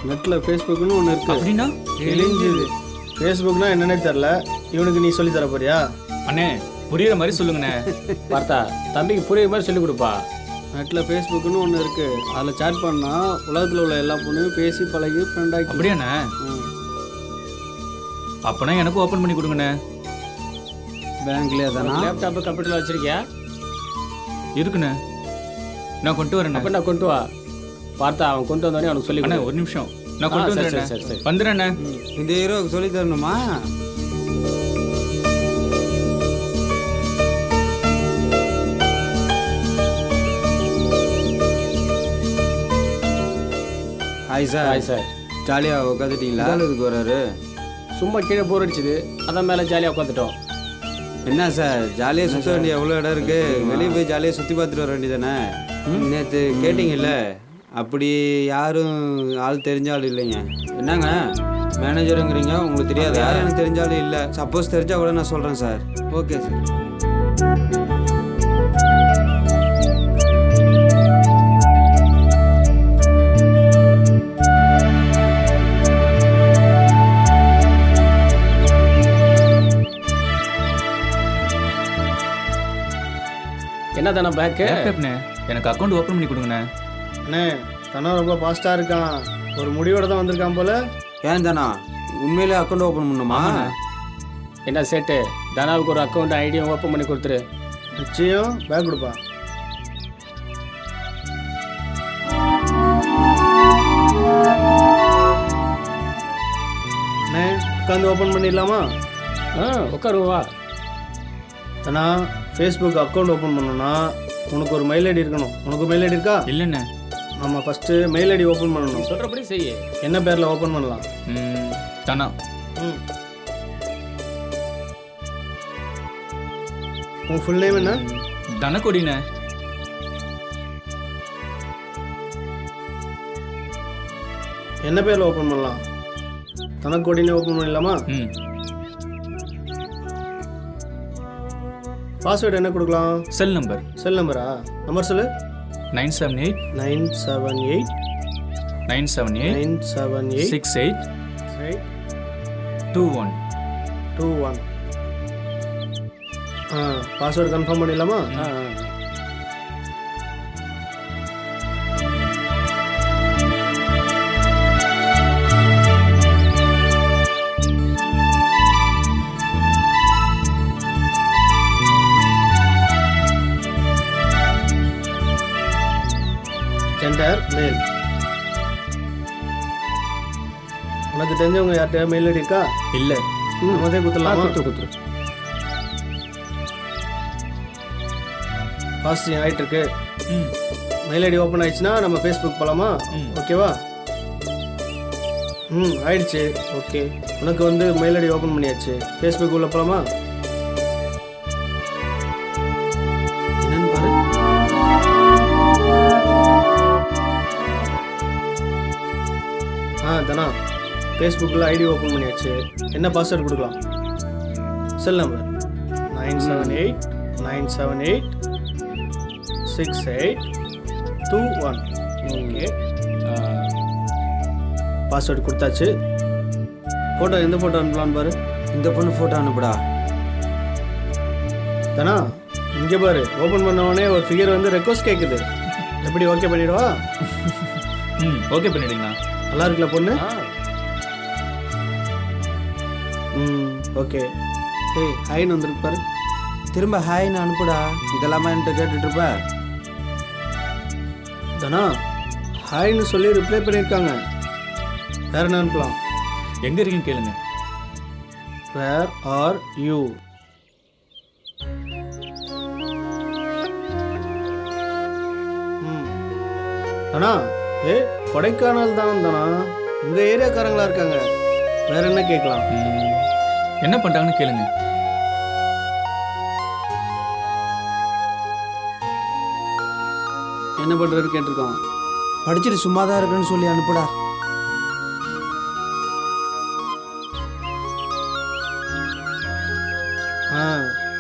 நெட்டில் ஃபேஸ்புக்னு ஒன்று இருக்கு. அப்படின்னா தெரிஞ்சுது. ஃபேஸ்புக்னா என்னன்னே தெரில. இவனுக்கு நீ சொல்லி தர போறியா? அண்ணே புரியுற மாதிரி சொல்லுங்கண்ணே. பார்த்தா தம்பிக்கு புரியுற மாதிரி சொல்லி கொடுப்பா. நெட்டில் ஃபேஸ்புக்னு ஒன்று இருக்கு. அதில் சேட் பண்ணால் உலகத்தில் உள்ள எல்லா பொண்ணையும் பேசி பழகி ஃப்ரெண்டாக்கி. அப்படியாண்ணே? அப்பனா எனக்கும் ஓப்பன் பண்ணி கொடுங்கண்ணே. பேங்க்லேயே தானா? லேப்டாப்பு கம்ப்யூட்டரில் வச்சிருக்கியா? இருக்குண்ணே. நான் கொண்டு வரேண்ணே. அப்போ நான் கொண்டு வா. பார்த்தா அவன் கொண்டு வந்தோடனே அவனுக்கு சொல்லி அண்ணே கொடு. ஒரு நிமிஷம் நான் கொண்டு சரி, வந்துடுறேன். சரி, சரி. வந்துடுறேண்ணே. இந்த ஹீரோவுக்கு சொல்லி தரணுமா? Hi sir. Hi sir. ஜாலியாக உட்காந்துட்டீங்களா? இதுக்கு வராரு. சும்மா கீழே போர் அடிச்சுது, அதான் மேலே ஜாலியாக உட்காந்துட்டோம். என்ன சார் ஜாலியாக சுற்ற வேண்டிய எவ்வளோ இடம் இருக்கு. வெளியே போய் ஜாலியாக சுற்றி பார்த்துட்டு வர வேண்டியதானே? நேற்று கேட்டிங்கல்ல, அப்படி யாரும் ஆள் தெரிஞ்ச ஆள் இல்லைங்க. என்னங்க மேனேஜருங்கிறீங்க, உங்களுக்கு தெரியாது? யாரும் எனக்கு தெரிஞ்ச ஆள் இல்லை. சப்போஸ் தெரிஞ்சால் கூட நான் சொல்கிறேன் சார். Okay sir. என்ன தானே பேக்கு? லேப்டாப்ண்ணே எனக்கு அக்கௌண்ட் ஓப்பன் பண்ணி கொடுங்கண்ணே. அண்ணே தனா ரொம்ப ஃபாஸ்ட்டாக இருக்கான். ஒரு முடிவோட தான் வந்திருக்கான் போல. ஏன் தானா உண்மையிலே அக்கௌண்ட் ஓப்பன் பண்ணுமா? என்ன சேட்டு, தனாவுக்கு ஒரு அக்கௌண்ட் ஐடியும் ஓப்பன் பண்ணி கொடுத்துரு. நிச்சயம் பேக் கொடுப்பா. அண்ணே உட்காந்து ஓப்பன் பண்ணிடலாமா? உட்காருவா. தனா ஃபேஸ்புக் அக்கௌண்ட் ஓப்பன் பண்ணணும்னா உனக்கு ஒரு மெயில் ஐடி இருக்கணும். உனக்கு மெயில் ஐடி இருக்கா? இல்லைண்ணே. நம்ம ஃபஸ்ட்டு மெயில் ஐடி ஓப்பன் பண்ணணும். சொல்கிறபடி செய்ய. என்ன பேரில் ஓப்பன் பண்ணலாம்? தானா. உன் ஃபுல் நேம் என்ன? தனக்கொடிண்ணே. என்ன பேரில் ஓப்பன் பண்ணலாம்? தனக்கோடினே ஓப்பன் பண்ணிடலாமா? ம் பாஸ்வேர்டு என்ன கொடுக்கலாம்? செல் நம்பர் செல் நம்பரா? நம்பர் சொல்லு. 978 978 978 978 68 21. 21. பாஸ்வேர்டு கன்ஃபார்ம் பண்ணிடலாமா? ஜெண்டர் மேல். உனக்கு தெரிஞ்சவங்க யார்கிட்ட மெயில் ஐடி இருக்கா? இல்ல. நம்மதே குத்தலாமா? குத்துரு. பாசிட்டிவ் ஆகிட்டு இருக்கு. ம் மெயில் ஐடி ஓப்பன் ஆயிடுச்சுன்னா நம்ம ஃபேஸ்புக் போகலாமா? ஓகேவா? ஆயிடுச்சு. ஓகே, உனக்கு வந்து மெயில் ஐடி ஓப்பன் பண்ணியாச்சு. ஃபேஸ்புக் உள்ள போகலாமா? என்னன்னு பாரு. தனா, ஃபேஸ்புக்கில் ஐடி ஓப்பன் பண்ணியாச்சு. என்ன பாஸ்வேர்டு கொடுக்கலாம்? Cell number 978 978 6821. ஓகே, பாஸ்வேர்டு கொடுத்தாச்சு. ஃபோட்டோ எந்த ஃபோட்டோ அனுப்பலான்னு பாரு. இந்த பொண்ணு ஃபோட்டோ அனுப்புடா. தனா, இங்கே பாரு. ஓப்பன் பண்ண உடனே ஒரு ஃபிகர் வந்து ரெக்வஸ்ட் கேட்குது. எப்படி ஓகே பண்ணிடுவா? ம் ஓகே பண்ணிடுங்கண்ணா. நல்லா இருக்குல்ல பொண்ணு? ஓகே. ஏய், ஹைன்னு வந்துருக்கு பாரு. திரும்ப ஹாய்னு அனுப்புடா. இதெல்லாமா என்கிட்ட கேட்டுட்டு இருப்ப? தனா, ஹாய்னு சொல்லி ரிப்ளை பண்ணியிருக்காங்க. வேற என்ன அனுப்பலாம்? எங்க இருக்கீங்க கேளுங்க. Where are you? Dhana, Kodaikanal தான் தானா? உங்க ஏரியாக்காரங்களா இருக்காங்க. வேற என்ன கேட்கலாம்? என்ன பண்றாங்கன்னு கேளுங்க. என்ன பண்றது கேட்டிருக்கோம். படிச்சுட்டு சும்மா தான் இருக்குன்னு சொல்லி அனுப்புடா.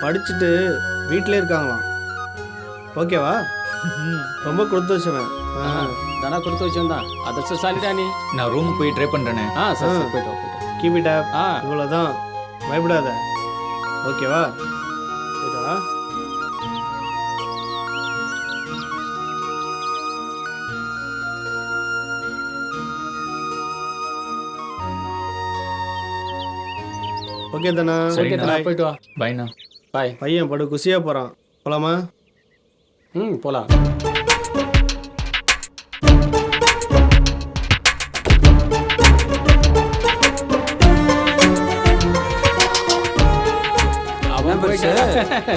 படிச்சுட்டு வீட்டிலே இருக்காங்களாம். ஓகேவா? ரொம்ப கொடுத்து வச்சவன். தானா கொடுத்து வச்சிருந்தான். அதிர்ஷ்டசாலிடா நீ. நான் ரூமுக்கு போய் ட்ரை பண்றேனே. சரி போயிட்டு வா. Keep it up. இவ்வளோதான், பயப்படாத. ஓகேவா? போயிட்டு வா. ஓகே தானா? ஓகே தானா, போயிட்டு வா. பைண்ணா. பாய். பையன் படு குசியாக போகிறான். போகலாமா? போகலாம்.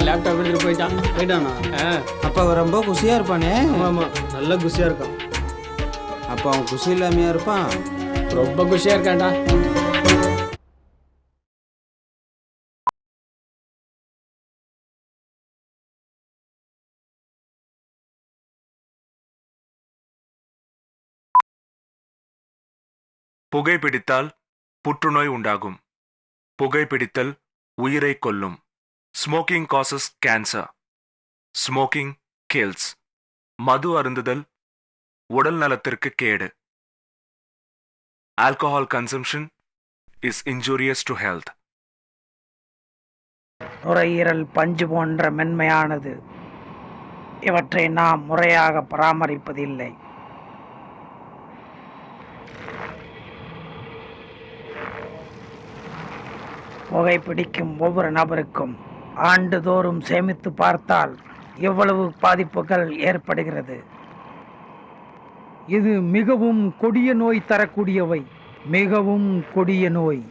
லேப்டாப் எடுத்துட்டு போயிட்டானா? அப்போ அவன் ரொம்ப குசியாக இருப்பானே. ஆமாம், நல்ல குசியாக இருக்கான். அப்போ அவன் குசி இல்லாமையா இருப்பான்? ரொம்ப குஷியாக இருக்கான்டா. புகைப்பிடித்தால் புற்றுநோய் உண்டாகும். புகைப்பிடித்தல் உயிரை கொல்லும். Smoking causes cancer. Smoking kills. மது அருந்துதல் உடல் நலத்திற்கு கேடு. Alcohol consumption is injurious to health. நுரையீரல் பஞ்சு போன்ற மென்மையானது. இவற்றை நாம் முறையாக பராமரிப்பதில்லை. புகைப்பிடிக்கும் ஒவ்வொரு நபருக்கும் ஆண்டுதோறும் சேமித்து பார்த்தால் எவ்வளவு பாதிப்புகள் ஏற்படுகிறது. இது மிகவும் கொடிய நோய் தரக்கூடியவை. மிகவும் கொடிய நோய்.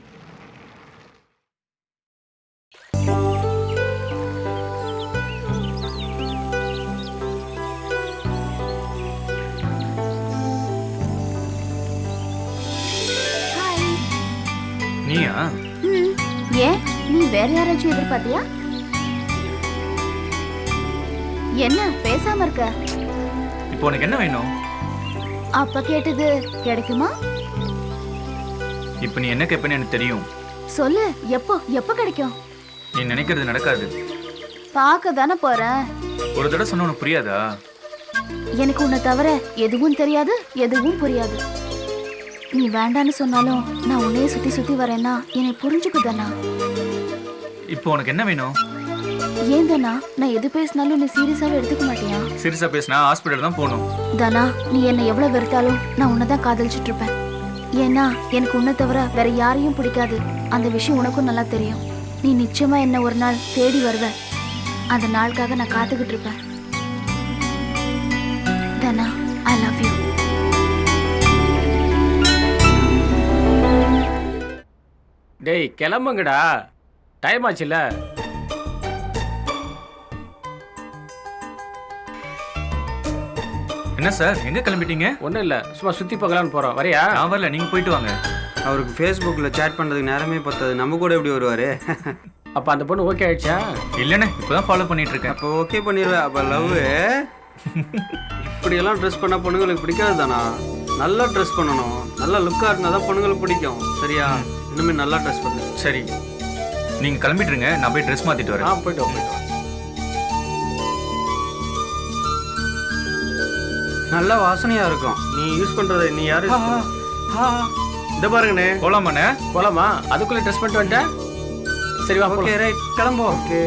நீயா? ஏன், நீ வேற யாராச்சும் எதிர்பார்த்தியா? என்ன பேசாம இருக்க? இப்போ உனக்கு என்ன வேணும்? அப்ப கேட்டது கிடைக்குமா? இப்போ நீ என்ன கேட்பேன்னு எனக்கு தெரியும். சொல்லு, எப்போ எப்போ கிடைக்கும்? நீ நினைக்கிறது நடக்காது. பார்க்க தானே போறேன். ஒரு தடவை சொன்ன உனக்கு புரியாதா? எனக்கு உன்னை தவிர எதுவும் தெரியாது, எதுவும் புரியாது. நீ வேண்டான்னு சொன்னாலும் நான் உன்னையே சுத்தி சுத்தி வரேன்னா என்னை புரிஞ்சுக்குதானா? இப்போ உனக்கு என்ன வேணும்? ஏன் தானா நான் எது பேசினாலும் நீ சீரியஸாவே எடுத்துக்க மாட்டியா? சீரியஸா பேசினா ஹாஸ்பிட்டல் தான் போகணும். தானா, நீ என்னை எவ்வளவு வெறுத்தாலும் நான் உன்னை தான் காதலிச்சுட்டு இருப்பேன். ஏன்னா எனக்கு உன்னை தவிர வேற யாரையும் பிடிக்காது. அந்த விஷயம் உனக்கும் நல்லா தெரியும். நீ நிச்சயமா என்ன ஒரு நாள் தேடி வருவ. அந்த நாளுக்காக நான் காத்துக்கிட்டு இருப்பேன். தானா, ஐ லவ் யூ. டேய் கிளம்புங்கடா, டைம் ஆச்சுல்ல. என்ன சார், எங்க கிளம்பிட்டீங்க? ஒன்றும் இல்லை, சும்மா சுற்றி பார்க்கலான்னு போகிறோம். வரியா? நான் வரல, நீங்க போயிட்டு வாங்க. அவருக்கு ஃபேஸ்புக்கில் சேட் பண்ணுறதுக்கு நேரமே பத்தாது, நம்ம கூட எப்படி வருவார்? அப்போ அந்த பொண்ணு ஓகே ஆயிடுச்சா? இல்லைண்ணே, இப்போதான் ஃபாலோ பண்ணிட்டு இருக்கேன். அப்போ ஓகே பண்ணிடுவேன். அப்போ லவ் இப்படியெல்லாம் ட்ரெஸ் பண்ணால் பொண்ணுங்களுக்கு பிடிக்காது தானா? நல்லா ட்ரெஸ் பண்ணணும், நல்லா லுக்காக இருந்தால் தான் பொண்ணுங்களுக்கு பிடிக்கும். சரியா? இன்னுமே நல்லா ட்ரெஸ் பண்ணு. சரி, நீங்க கிளம்பிட்டு இருங்க, நான் போய் ட்ரெஸ் மாத்திட்டு வரேன். போயிட்டு வா. நல்ல வாசனையாக இருக்கும். நீ யூஸ் பண்ணுறத நீ யாரு? இதை பாருங்கண்ணே. போலாமாண்ணே? போலாமா? அதுக்குள்ளே ட்ரெஸ் பண்ணிட்டு வந்துட்டேன். சரி வா. ஓகே ரைட், கிளம்புவோம். ஓகே.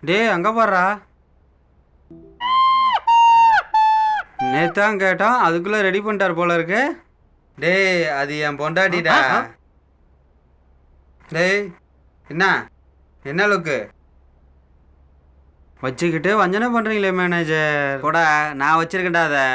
டேய் அங்கே பாடுறா. நேத்தான் கேட்டான், அதுக்குள்ளே ரெடி பண்ணிட்டார் போல இருக்கு. டேய் அது என் பொண்டாட்டிடா. டேய் என்ன லுக்கு வச்சுக்கிட்டு வஞ்சனை பண்ணுறீங்களே மேனேஜர். கூட நான் வச்சிருக்கேன்டா அதை.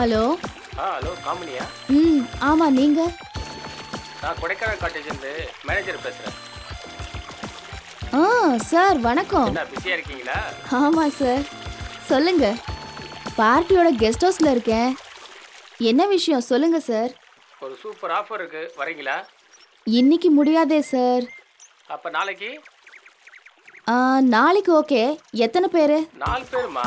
ஹலோ. ஹலோ காமினியா? ஆமா, நீங்க? நான் கொடைக்கானல் காட்டேஜ்லேருந்து மேனேஜர் பேசுகிறேன். சார் வணக்கம். என்ன பிஸியாக இருக்கீங்களா? ஆமாம் சார், சொல்லுங்க. பார்ட்டியோட கெஸ்ட் ஹவுஸில் இருக்கேன். என்ன விஷயம் சொல்லுங்க சார். ஒரு சூப்பர் ஆஃபர் இருக்குது, வரீங்களா? இன்னைக்கு முடியாதே சார். அப்போ நாளைக்கு நாளைக்கு ஓகே. எத்தனை பேர்? 4 பேருமா?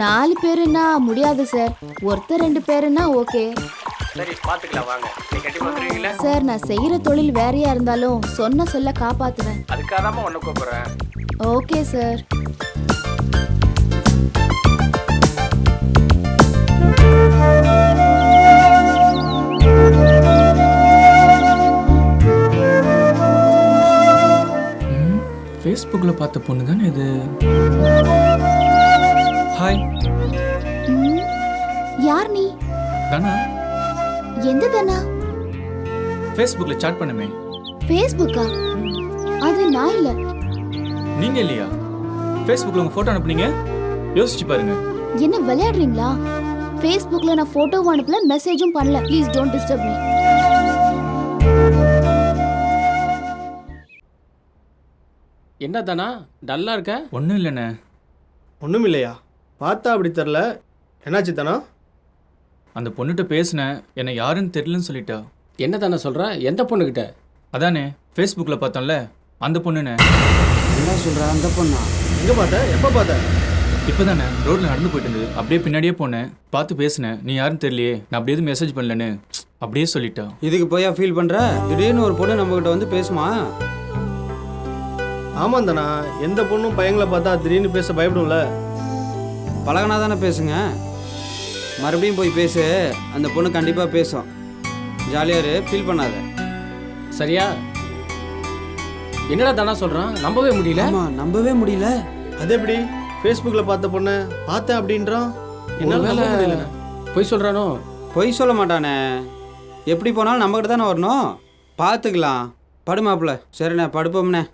4 பேருன்னா முடியாது சார். ஒருத்தர் 2 பேருன்னா ஓகே. சரி பார்த்துக்கலாம் வாங்க. நீ கண்டிப்பாக வந்துடுவீங்களா? சார் நான் செய்யற தொழில் வேறையா இருந்தாலும் சொன்ன சொல்ல காப்பாத்துவேன். அதுக்காக தான் ஒன்று கூப்பிட்றேன். Okay sir. ஃபேஸ்புக்கில் பார்த்த பொண்ணு தானே இது. ஹாய். யார் நீ? தானா? எந்த தானா? ஃபேஸ்புக்கில் சாட் பண்ணுமே. ஃபேஸ்புக்கா? அது நான் இல்ல. நீங்க இல்லையா? ஃபேஸ்புக்கில் உங்கள் ஃபோட்டோ அனுப்புனீங்க. யோசிச்சு பாருங்க. என்ன விளையாடுறீங்களா? ஃபேஸ்புக்ல நான் போட்டோவும் அனுப்பல, மெசேஜும் பண்ணல. Please don't disturb me. என்ன தானா டல்லாக இருக்க? ஒன்றும் இல்லைண்ணே. ஒன்றும் இல்லையா? பார்த்தா அப்படி தெரில. என்னாச்சு தானா? அந்த பொண்ணுகிட்ட பேசினேன், என்னை யாருன்னு தெரியலன்னு சொல்லிட்டா. என்ன தானே சொல்கிற? எந்த பொண்ணுக்கிட்ட? அதானே ஃபேஸ்புக்கில் பார்த்தோம்ல அந்த பொண்ணுண்ணே. என்ன சொல்கிற? அந்த பொண்ணா? எங்கே பார்த்த? எப்போ பார்த்த? இப்போ தானே ரோட்டில் நடந்து போயிட்டு இருந்தது. அப்படியே பின்னாடியே போனேன், பார்த்து பேசினேன். நீ யாருன்னு தெரியலையே, நான் அப்படியே எதுவும் மெசேஜ் பண்ணலன்னு அப்படியே சொல்லிட்டா. இதுக்கு போயா ஃபீல் பண்ணுற? திடீர்னு ஒரு பொண்ணு நம்மக்கிட்ட வந்து பேசுமா? ஆமாம் தானா, எந்த பொண்ணும் பையங்களை பார்த்தா திடீர்னு பேச பயப்படும்ல. பழகினா தானே பேசுங்க. மறுபடியும் போய் பேசு, அந்த பொண்ணு கண்டிப்பாக பேசும். ஜாலியாரு, ஃபீல் பண்ணாத. சரியா? என்னடா தானா சொல்கிறான்? நம்பவே முடியல. ஆமாம், நம்பவே முடியல. அது எப்படி? ஃபேஸ்புக்கில் பார்த்த பொண்ணு பார்த்தேன் அப்படின்றான். என்னால் நம்ப முடியல. போய் சொல்கிறானோ? பொய் சொல்ல மாட்டானே. எப்படி போனாலும் நம்மக்கிட்ட தானே வரணும். பார்த்துக்கலாம். படுமாப்பிள்ள. சரிண்ணே, படுப்போம்ண்ணே.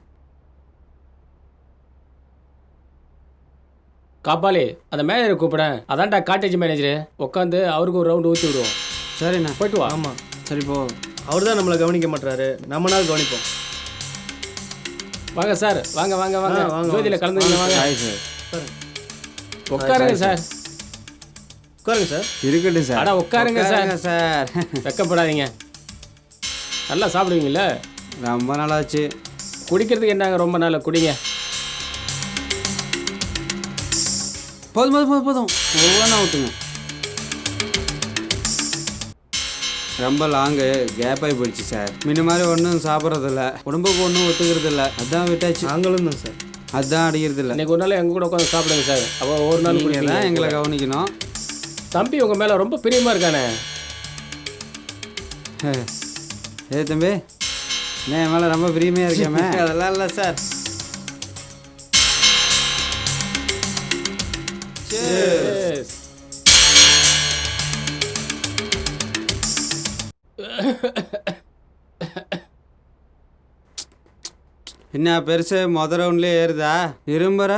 காப்பாளி அந்த மேனேஜரை கூப்பிடேன். அதான்டா காட்டேஜ் மேனேஜரு. உட்காந்து அவருக்கு ஒரு ரவுண்டு ஊற்றி விடுவோம். சரிண்ணே, போயிட்டு வா. ஆமாம், சரி போ. அவர் தான் நம்மளை கவனிக்க மாட்டாரு, நம்ம நாள் கவனிப்போம். வாங்க சார், வாங்க வாங்க வாங்க. வாங்க. ஜோதியில் கலந்துங்க வாங்க. Hi sir. உட்காருங்க சார். உட்காருங்க சார். இருக்கட்டும் சார். அடா உட்காருங்க சார். சார். வெக்கப்படாதீங்க. நல்லா சாப்பிடுவீங்கல்ல? ரொம்ப நாளாச்சு. குடிக்கிறதுக்கு என்னங்க ரொம்ப நாள் குடிங்க. போதும் போதும் போதும் போதும். ஒவ்வொன்றா ஊற்றுங்க. ரொம்ப லாங்கு கேப் ஆகி போயிடுச்சு சார். முன்ன மாதிரி ஒன்றும் சாப்பிட்றதில்ல, உடம்புக்கு ஒன்றும் ஒத்துக்கிறதில்ல. அதான் விட்டாச்சு. நாங்களும் தான் சார். அதான் அடிக்கிறதில்ல. இன்னைக்கு ஒரு நாள் எங்கள் கூட உட்காந்து சாப்பிடுங்க சார். அப்போ ஒரு நாள் நீங்கள் குடிப்பீங்க. தான் எங்களை கவனிக்கணும். தம்பி உங்கள் மேலே ரொம்ப பிரியமாக இருக்கானே. ஏ தம்பி, என் மேலே ரொம்ப பிரியமையாக இருக்கேமே. அதெல்லாம் இல்லை சார். Cheers. என்ன பெருசு மொதல் ரவுண்ட்லேயே ஏறுதா? இரும்புற.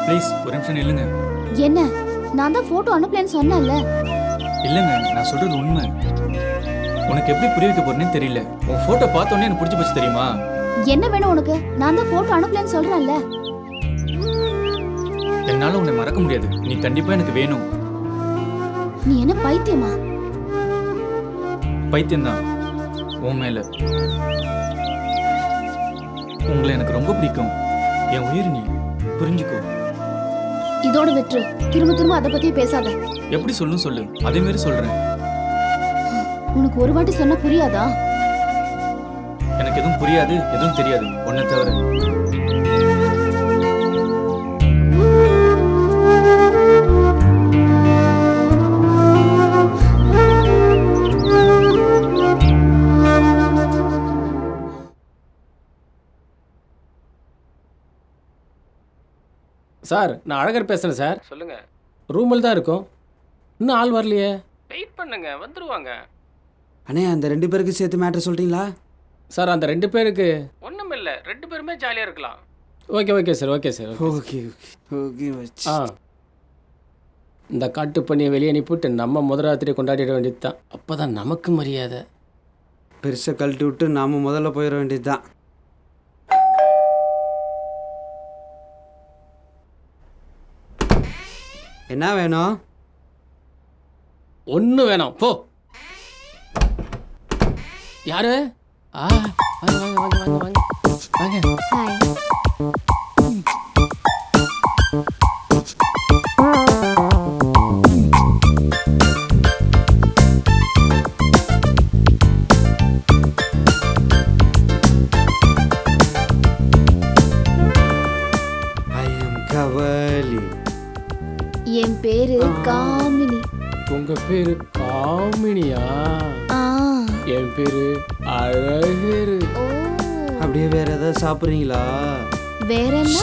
ப்ளீஸ் ஒரு நிமிஷம் நில்லுங்க. என்ன? நான் தான் போட்டோ அனுப்பலன்னு சொன்னேன்ல. இல்லைங்க, நான் சொல்கிறது உண்மை. உனக்கு எப்படி புரிய வைக்க போறேன்னு தெரியல. உன் ஃபோட்டோ பார்த்தோன்னே எனக்கு பிடிச்சி போச்சு தெரியுமா? என்ன வேணும் உனக்கு? நான் தான் போட்டோ அனுப்பலன்னு சொல்றேன்ல. என்னால் உன்னை மறக்க முடியாது. நீ கண்டிப்பாக எனக்கு வேணும். நீ என்ன பைத்தியமா? பைத்தியம்தான் உன் மேலே. உங்களை எனக்கு ரொம்ப பிடிக்கும். என் உயிர் நீ, புரிஞ்சுக்கோ. இதோட விட்டுரு. திரும்ப திரும்ப அதை பத்தி பேசாத. எப்படி சொல்லணும் சொல்லு, அதே மாதிரி சொல்கிறேன். உனக்கு ஒரு வாட்டி சொன்னா புரியாதா? எனக்கு எதுவும் புரியாது, எதுவும் தெரியாது உன்னை தவிர. சார், நான் அழகர் பேசுகிறேன் சார். சொல்லுங்கள். ரூமில் தான் இருக்கும். இன்னும் ஆள் வரலையே. வெயிட் பண்ணுங்க, வந்துடுவாங்க. அண்ணே, அந்த 2 பேருக்கு சேர்த்து மேட்ரு சொல்லிட்டீங்களா? சார், அந்த 2 பேருக்கு ஒன்றும் இல்லை. 2 பேருமே ஜாலியாக இருக்கலாம். Okay okay sir, okay sir. Okay okay okay. ஆ, இந்த காட்டு பண்ணியை வெளியே அனுப்பிவிட்டு நம்ம முதராத்திரி கொண்டாடிட வேண்டியது தான். அப்போ தான் நமக்கு மரியாதை. பெருசாக கழட்டி விட்டு நாம் முதல்ல போயிட வேண்டியது தான். என்ன வேணும்? ஒன்றும் வேணாம் போ. யாரு? வாங்க வாங்க வாங்க வாங்க வாங்க வாங்க. ஹாய். கவலி. என் பேரு காமினி. உங்க பேரு காமினியா? என் பேரு அழகரு. அப்படியே வேற ஏதாவது சாப்பிட்றீங்களா? வேற என்ன?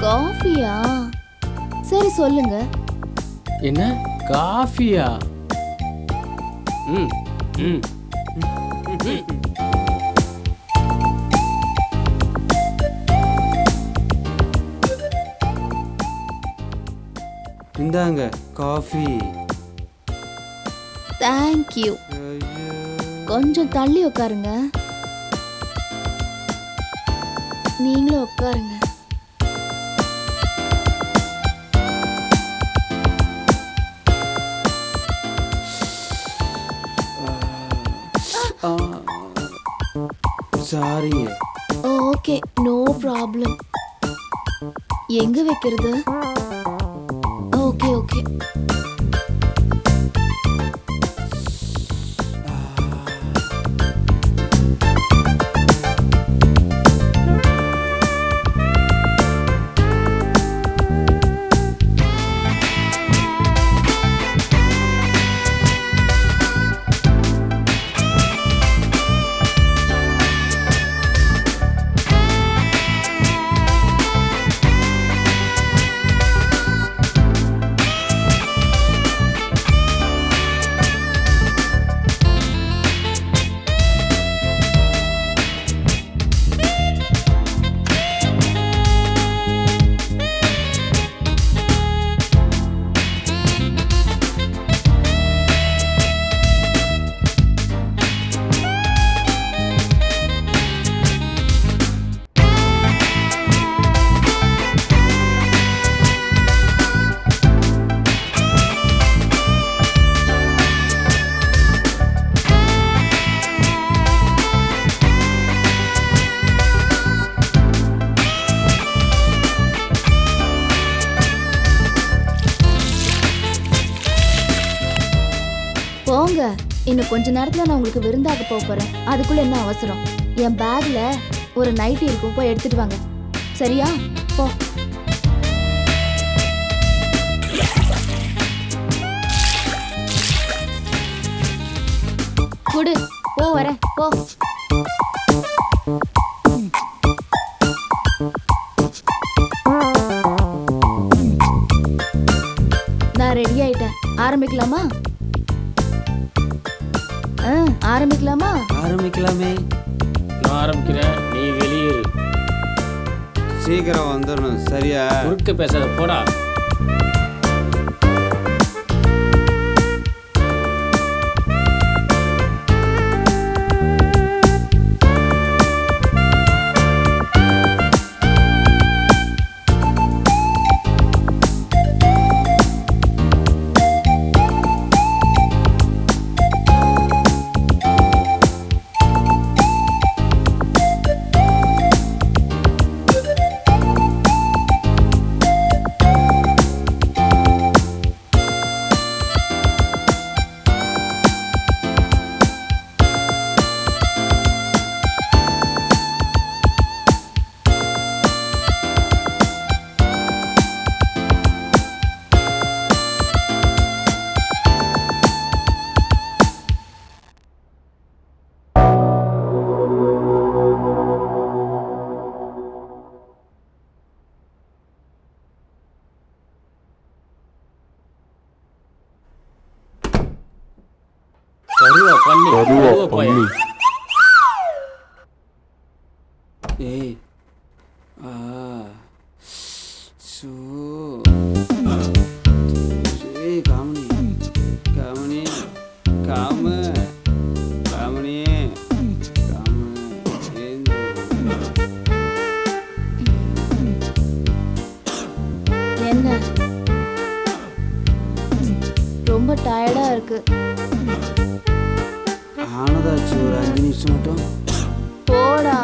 காஃபியா? சரி சொல்லுங்க. என்ன காஃபியா? ம் ம் இந்தாங்க காஃபி. தேங்க்யூ. கொஞ்சம் தள்ளி உட்காருங்க. நீங்களும் உட்காருங்க. சாரிங்க. Okay, no problem. எங்க வைக்கிறது? Okay okay. போங்க, இன்னும் கொஞ்ச நேரத்துல நான் உங்களுக்கு விருந்தாக போறேன். அதுக்குள்ள என்ன அவசரம்? என் பேக்ல ஒரு நைட்டி இருக்கும், போய் எடுத்துட்டு வாங்க. சரியா? போ. குடு, போ வரேன், போ. நான் ரெடி ஆயிட்டேன். ஆரம்பிக்கலாமா? ஆரம்பிக்கலாமா? ஆரம்பிக்கலாமே. நான் ஆரம்பிக்கிறேன், நீ வெளியேறு. சீக்கிரம் வந்துடணும். சரியா? குறுக்க பேசாத, போடா. ஏய் சோ ஏய் காமனி காமனி காம காமனி காம என்ன ஆனதாச்சு ஒரு 5 நிமிஷம் மட்டும். போடா.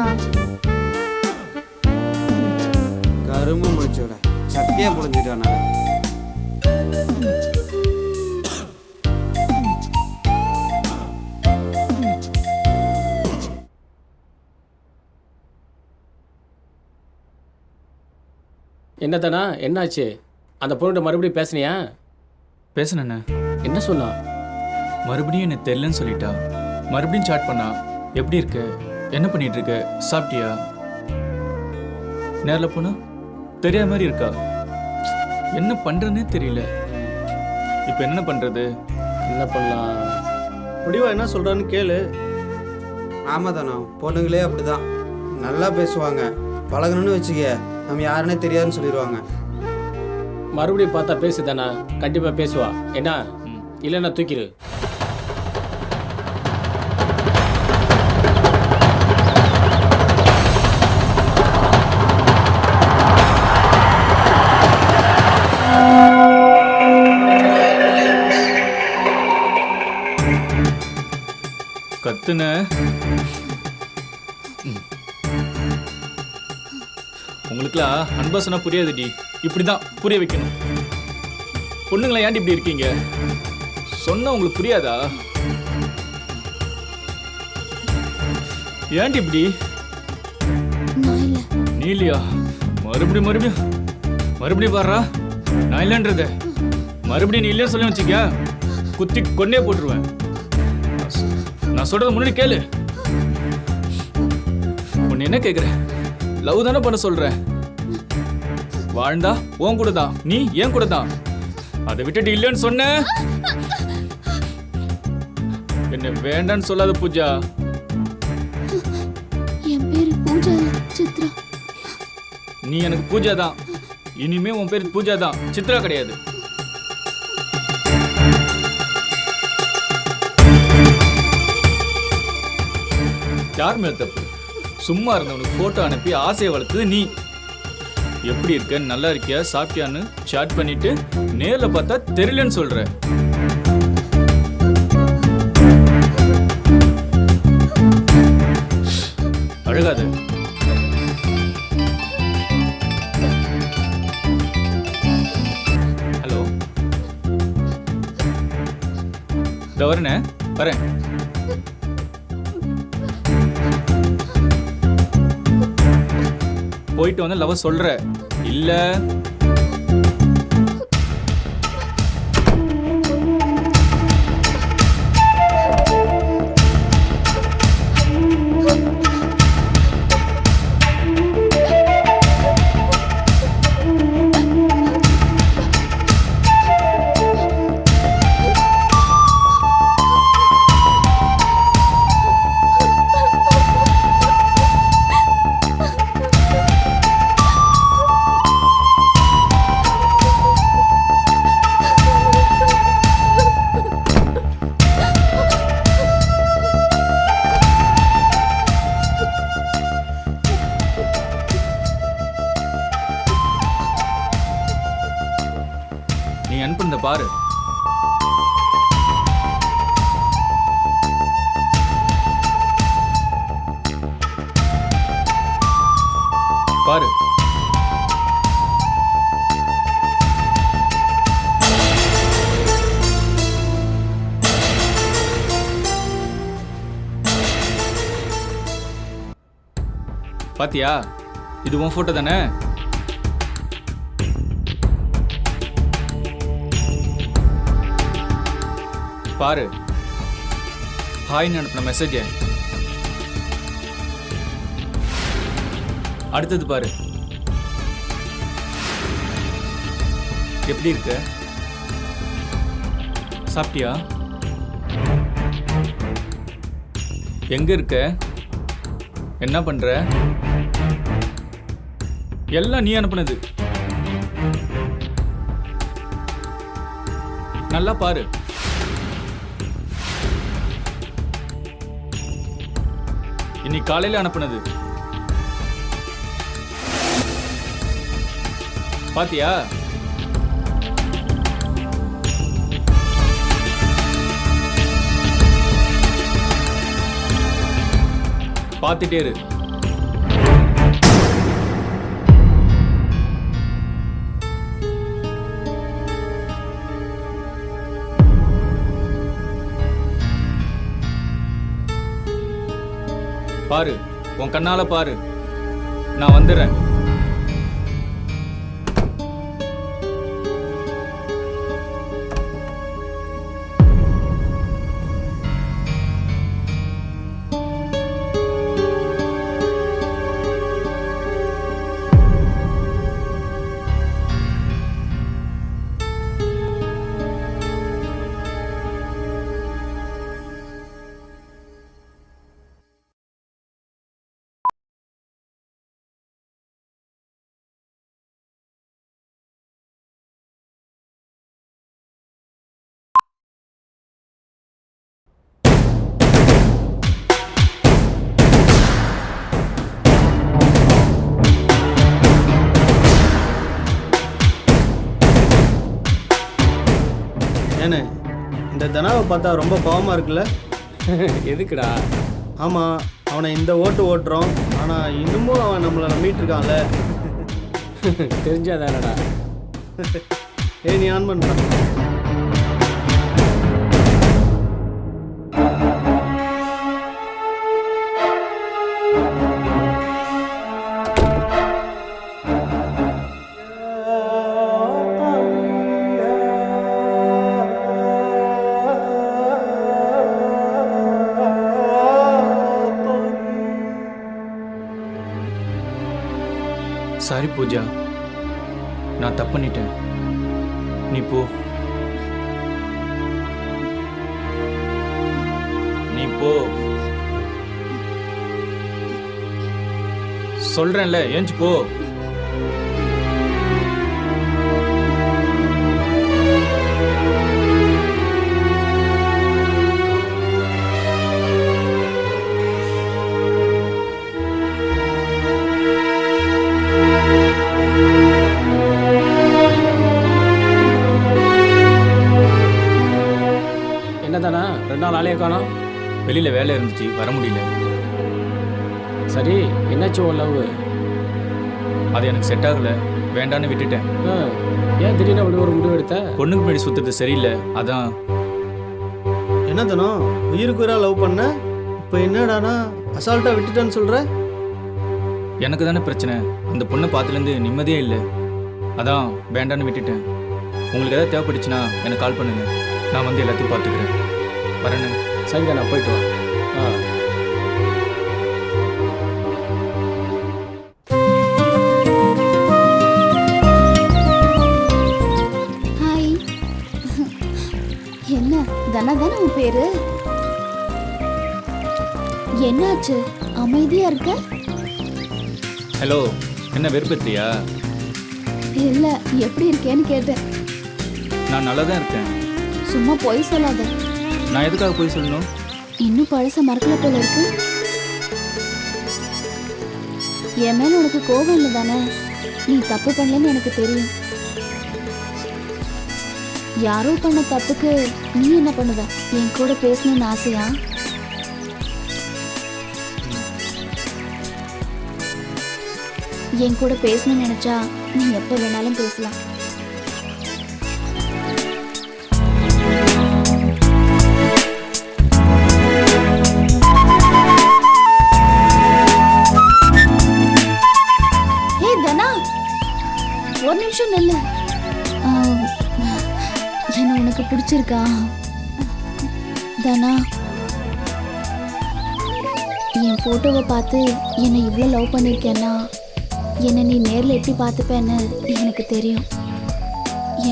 கரும்பு முடிச்சோட சட்டியாக புழிஞ்சிட்டானா. என்னதானா என்னாச்சு? அந்த பொண்ணுகிட்ட மறுபடியும் பேசுனியா? பேசுனேண்ணே. என்ன சொன்னா? மறுபடியும் எனக்கு தெரியலன்னு சொல்லிட்டா. மறுபடியும் சாட் பண்ணா. எப்படி இருக்க, என்ன பண்ணிட்டு இருக்க, சாப்பிட்டியா? நேரில் போனா தெரியாத மாதிரி இருக்கா. என்ன பண்றதுன்னே தெரியல. இப்போ என்ன பண்றது? என்ன பண்ணலாம்? முடிவா என்ன சொல்கிறான்னு கேளு. ஆமாம் தானே, பொண்ணுங்களே அப்படிதான். நல்லா பேசுவாங்க. பழகணும்னு வச்சுக்க, நம்ம யாருன்னே தெரியாதுன்னு சொல்லிடுவாங்க. மறுபடியும் பார்த்தா பேசுதானா? கண்டிப்பாக பேசுவா. என்ன இல்லைன்னா தூக்கிடு. கத்துன உங்களுக்குலாம் அன்பா சொன்னா புரியாதுடி. இப்படிதான் புரிய வைக்கணும். பொண்ணுங்களா ஏன்டி இப்படி இருக்கீங்க? சொன்னா உங்களுக்கு புரியாதா? ஏன்டி இப்படி? நீ இல்லையா? மறுபடியும் மறுபடியும் மறுபடியும் பாடுறா. நான் இல்லைன்றத மறுபடியும் நீ இல்லையா சொல்லி வச்சுக்க, குத்தி கொன்னே போட்டுருவேன். நான் சொல்றது முன்னாடி கேளு. உன்னை என்ன கேக்குறேன்? லவ் தானே பண்ண சொல்ற. வாழ்ந்தா உன் கூட தான், நீ ஏன் கூட தான். அதை விட்டுட்டு இல்லைன்னு சொன்ன. என்ன வேண்டான்னு சொல்லாத பூஜா. என் பேரு பூஜா சித்ரா. நீ எனக்கு பூஜா தான். இனிமே உன் பேர் பூஜா தான், சித்ரா கிடையாது. யார் மேல தப்பு? சும்மா இருந்தவனுக்கு போட்டோ அனுப்பி ஆசையை வளர்த்தது நீ. எப்படி இருக்க, நல்லா இருக்கியா, சாப்பிட்டியான்னு சாட் பண்ணிட்டு நேர்ல பார்த்தா தெரியலன்னு சொல்ற. அழகாத. ஹலோ, இதோ வரேனே, வரேன். போயிட்டு வந்து லவ் சொல்ற இல்ல? நீ அனுப்புனத பாரு. பாரு. பாத்தியா? இது உன் போட்டோ தானே? பாரு. ஹாய்னு அனுப்பின மெசேஜ். அடுத்தது பாரு. எப்படி இருக்க? சாப்பிட்டியா? எங்க இருக்க? என்ன பண்ற? எல்லாம் நீ அனுப்புனது. நல்லா பாரு. இன்னைக்கு காலையில அனுப்புனது. பாத்தியா? பார்த்துட்டே இரு. பாரு, உன் கண்ணால பாரு. நான் வந்துடுறேன். ஏண்ணே, இந்த தனாவை பார்த்தா ரொம்ப பாவமாக இருக்குல்ல? எதுக்குடா? ஆமாம், அவனை இந்த ஓட்டுறோம், ஆனால் இன்னமும் அவன் நம்மளை நம்பிட்டு இருக்கான்ல. தெரிஞ்சாதானடா. ஏய், நீ ஆன் பண்ணுற. சாரி பூஜா, நான் தப்பு பண்ணிட்டேன். நீ போ. நீ போ சொல்றேன்ல, ஏஞ்சி போ. என்னதானா 2 நாள் ஆளையே காணோம்? வெளியில வேலை இருந்துச்சு, வர முடியல. சரி, என்னாச்சு உன் லவ்? அது எனக்கு செட் ஆகல, வேண்டான்னு விட்டுட்டேன். ஏன் திடீர்னு அப்படி ஒரு முடிவு எடுத்த? பொண்ணுக்கு முன்னாடி சுத்துறது சரியில்லை, அதான். என்ன தானோ உயிருக்கு உயிராக லவ் பண்ண, இப்போ என்னடானா அசால்ட்டாக விட்டுட்டேன்னு சொல்கிற? எனக்கு தானே பிரச்சனை. அந்த பொண்ணை பார்த்துலேருந்து நிம்மதியே இல்லை, அதான் வேண்டான்னு விட்டுட்டேன். உங்களுக்கு எதாவது தேவைப்பட்டுச்சுன்னா எனக்கு கால் பண்ணுங்க, நான் வந்து எல்லாத்தையும் பார்த்துக்கிறேன். வரேன்னு. சரிங்க, நான் போயிட்டு வா. ஹாய். என்ன தனா தானே உன் பேரு? என்னாச்சு, அமைதியா இருக்க? ஹலோ, என்ன வெறுப்பேற்றியா? இல்ல, எப்படி இருக்கேன்னு கேட்டேன். நான் நல்லா தான் இருக்கேன். சும்மா பொய் சொல்லாத. நான் எதுக்காக போய் சொல்லணும்? இன்னும் பழச மறக்கல போல இருக்கு. என் மேல உனக்கு கோபம் இல்லை தானே? நீ தப்பு பண்ணலன்னு எனக்கு தெரியும். யாரோ பண்ண தப்புக்கு நீ என்ன பண்ணுவ? என் கூட பேசணும்னு ஆசையா? என் கூட பேசணும்னு நினைச்சா நீ எப்ப வேணாலும் பேசலாம். ஒரு நிமிஷம் நில்லு. என்ன உனக்கு பிடிச்சிருக்கா தானா? என் போட்டோவை பார்த்து என்னை இவ்வளோ லவ் பண்ணியிருக்கேன்னா என்னை நீ நேரில் எப்படி பார்த்துப்பேன்னு எனக்கு தெரியும்.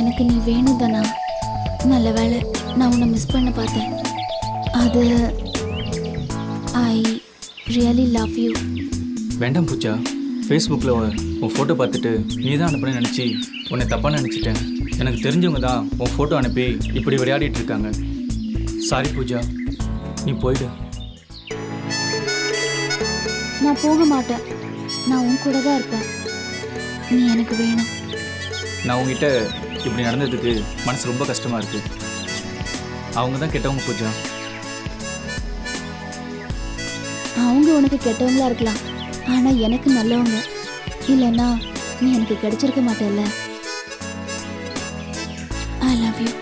எனக்கு நீ வேணும் தானா. நல்ல வேளை நான் உன்னை மிஸ் பண்ண பார்த்தேன். அது ஐ ரியலி லவ் யூ. வேண்டாம் பூஜா, ஃபேஸ்புக்கில் உன் ஃபோட்டோ பார்த்துட்டு நீ தான் அனுப்புன்னு நினச்சி உன்னை தப்பாக நினச்சிட்டேன். எனக்கு தெரிஞ்சவங்க தான் உன் ஃபோட்டோ அனுப்பி இப்படி விளையாடிட்டு இருக்காங்க. சாரி பூஜா, நீ போயிடு. நான் போக மாட்டேன், நான் உன் கூட தான் இருப்பேன். நீ எனக்கு வேணும். நான் உங்ககிட்ட இப்படி நடந்ததுக்கு மனசு ரொம்ப கஷ்டமாக இருக்குது. அவங்க தான் கெட்டவங்க பூஜா. அவங்க உனக்கு கெட்டவங்களா இருக்கலாம், ஆனா எனக்கு நல்லவங்க. இல்லைன்னா நீ எனக்கு கிடைச்சிருக்க மாட்டேல்ல. I love you.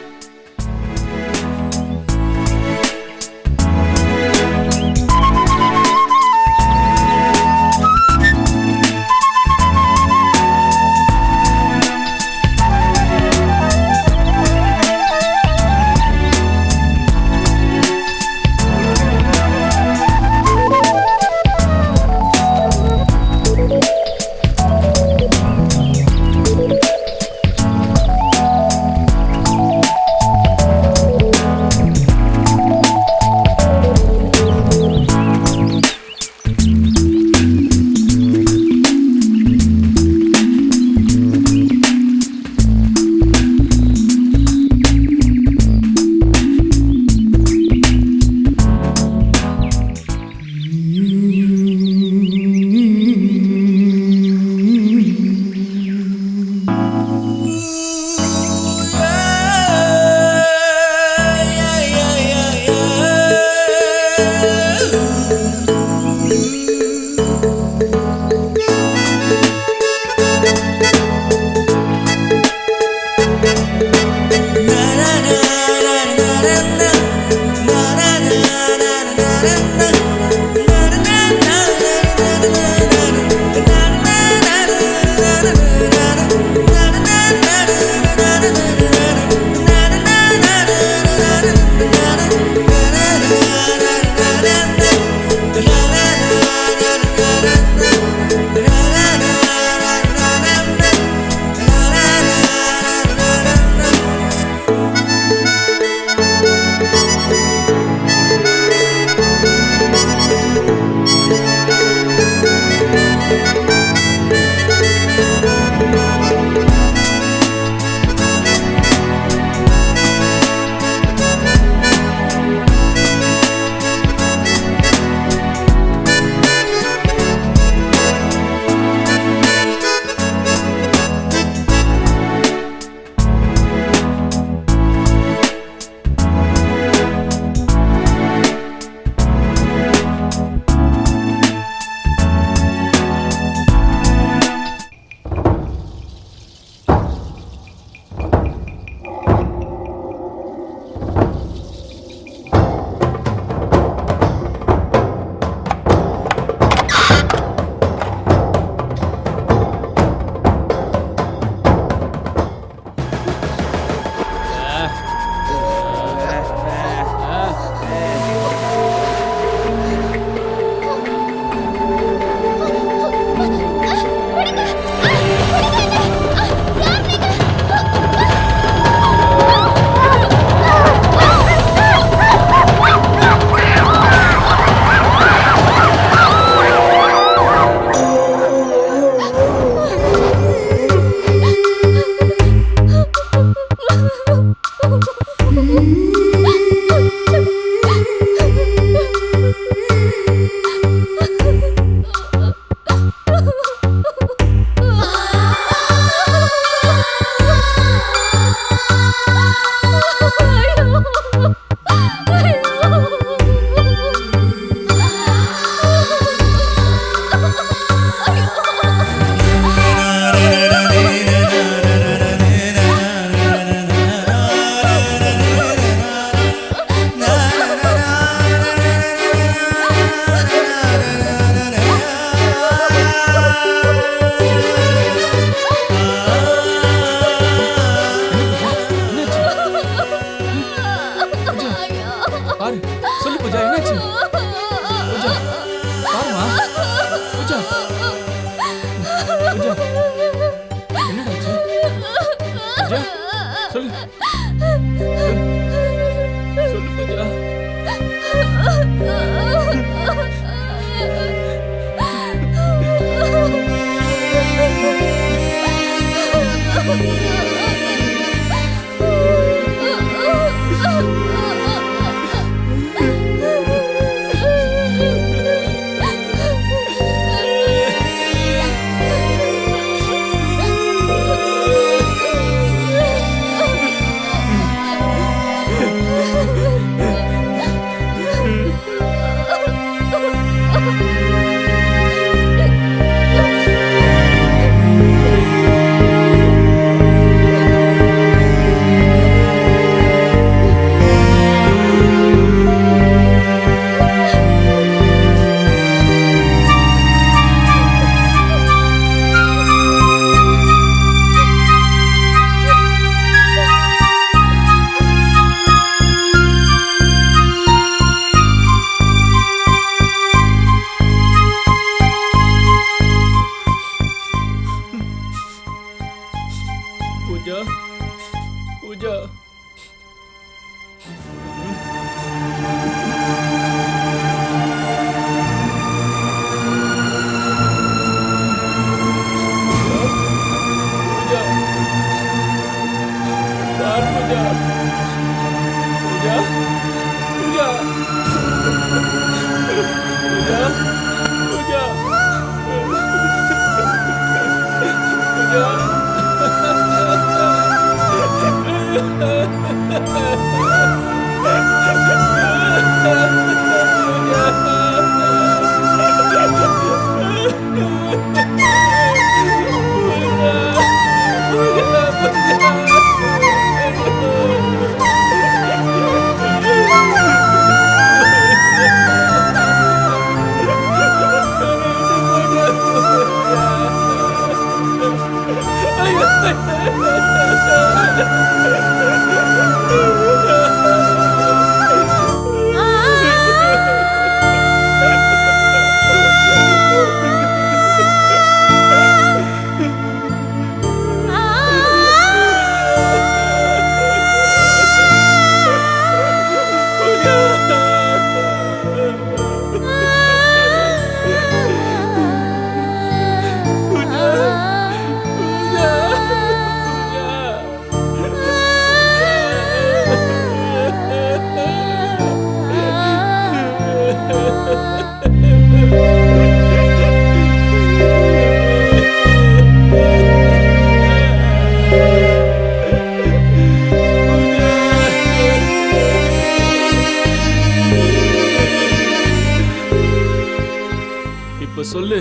இப்ப சொல்லு,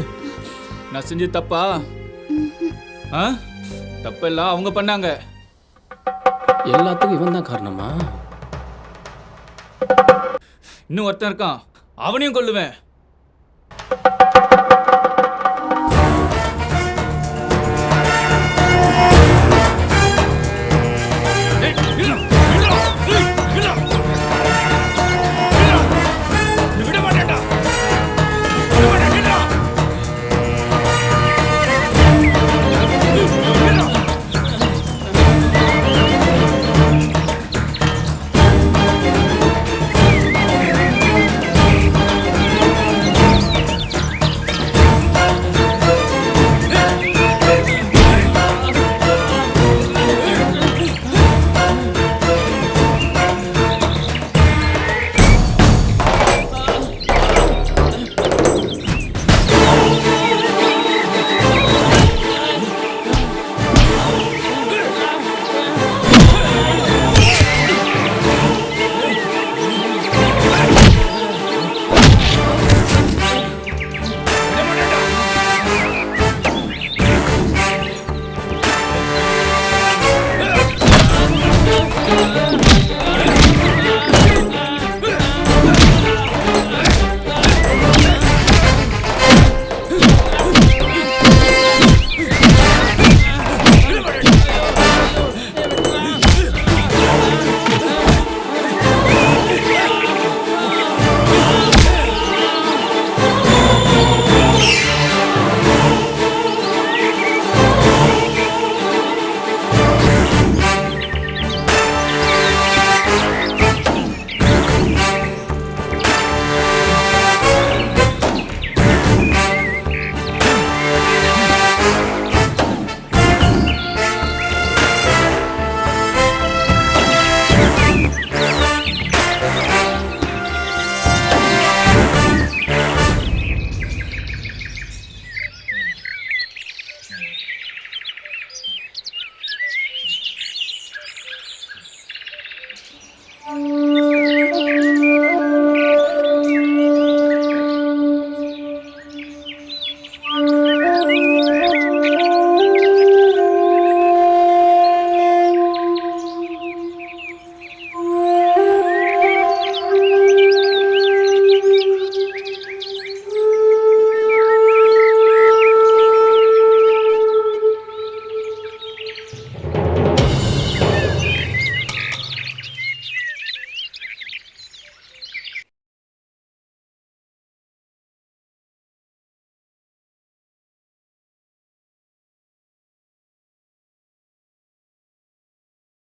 நான் செஞ்ச தப்பா? தப்பெல்லாம் அவங்க பண்ணாங்க. எல்லாத்துக்கும் இவன் தான் காரணமா? இன்னும் ஒருத்தன் இருக்கான், அவனையும் கொல்லுவேன்.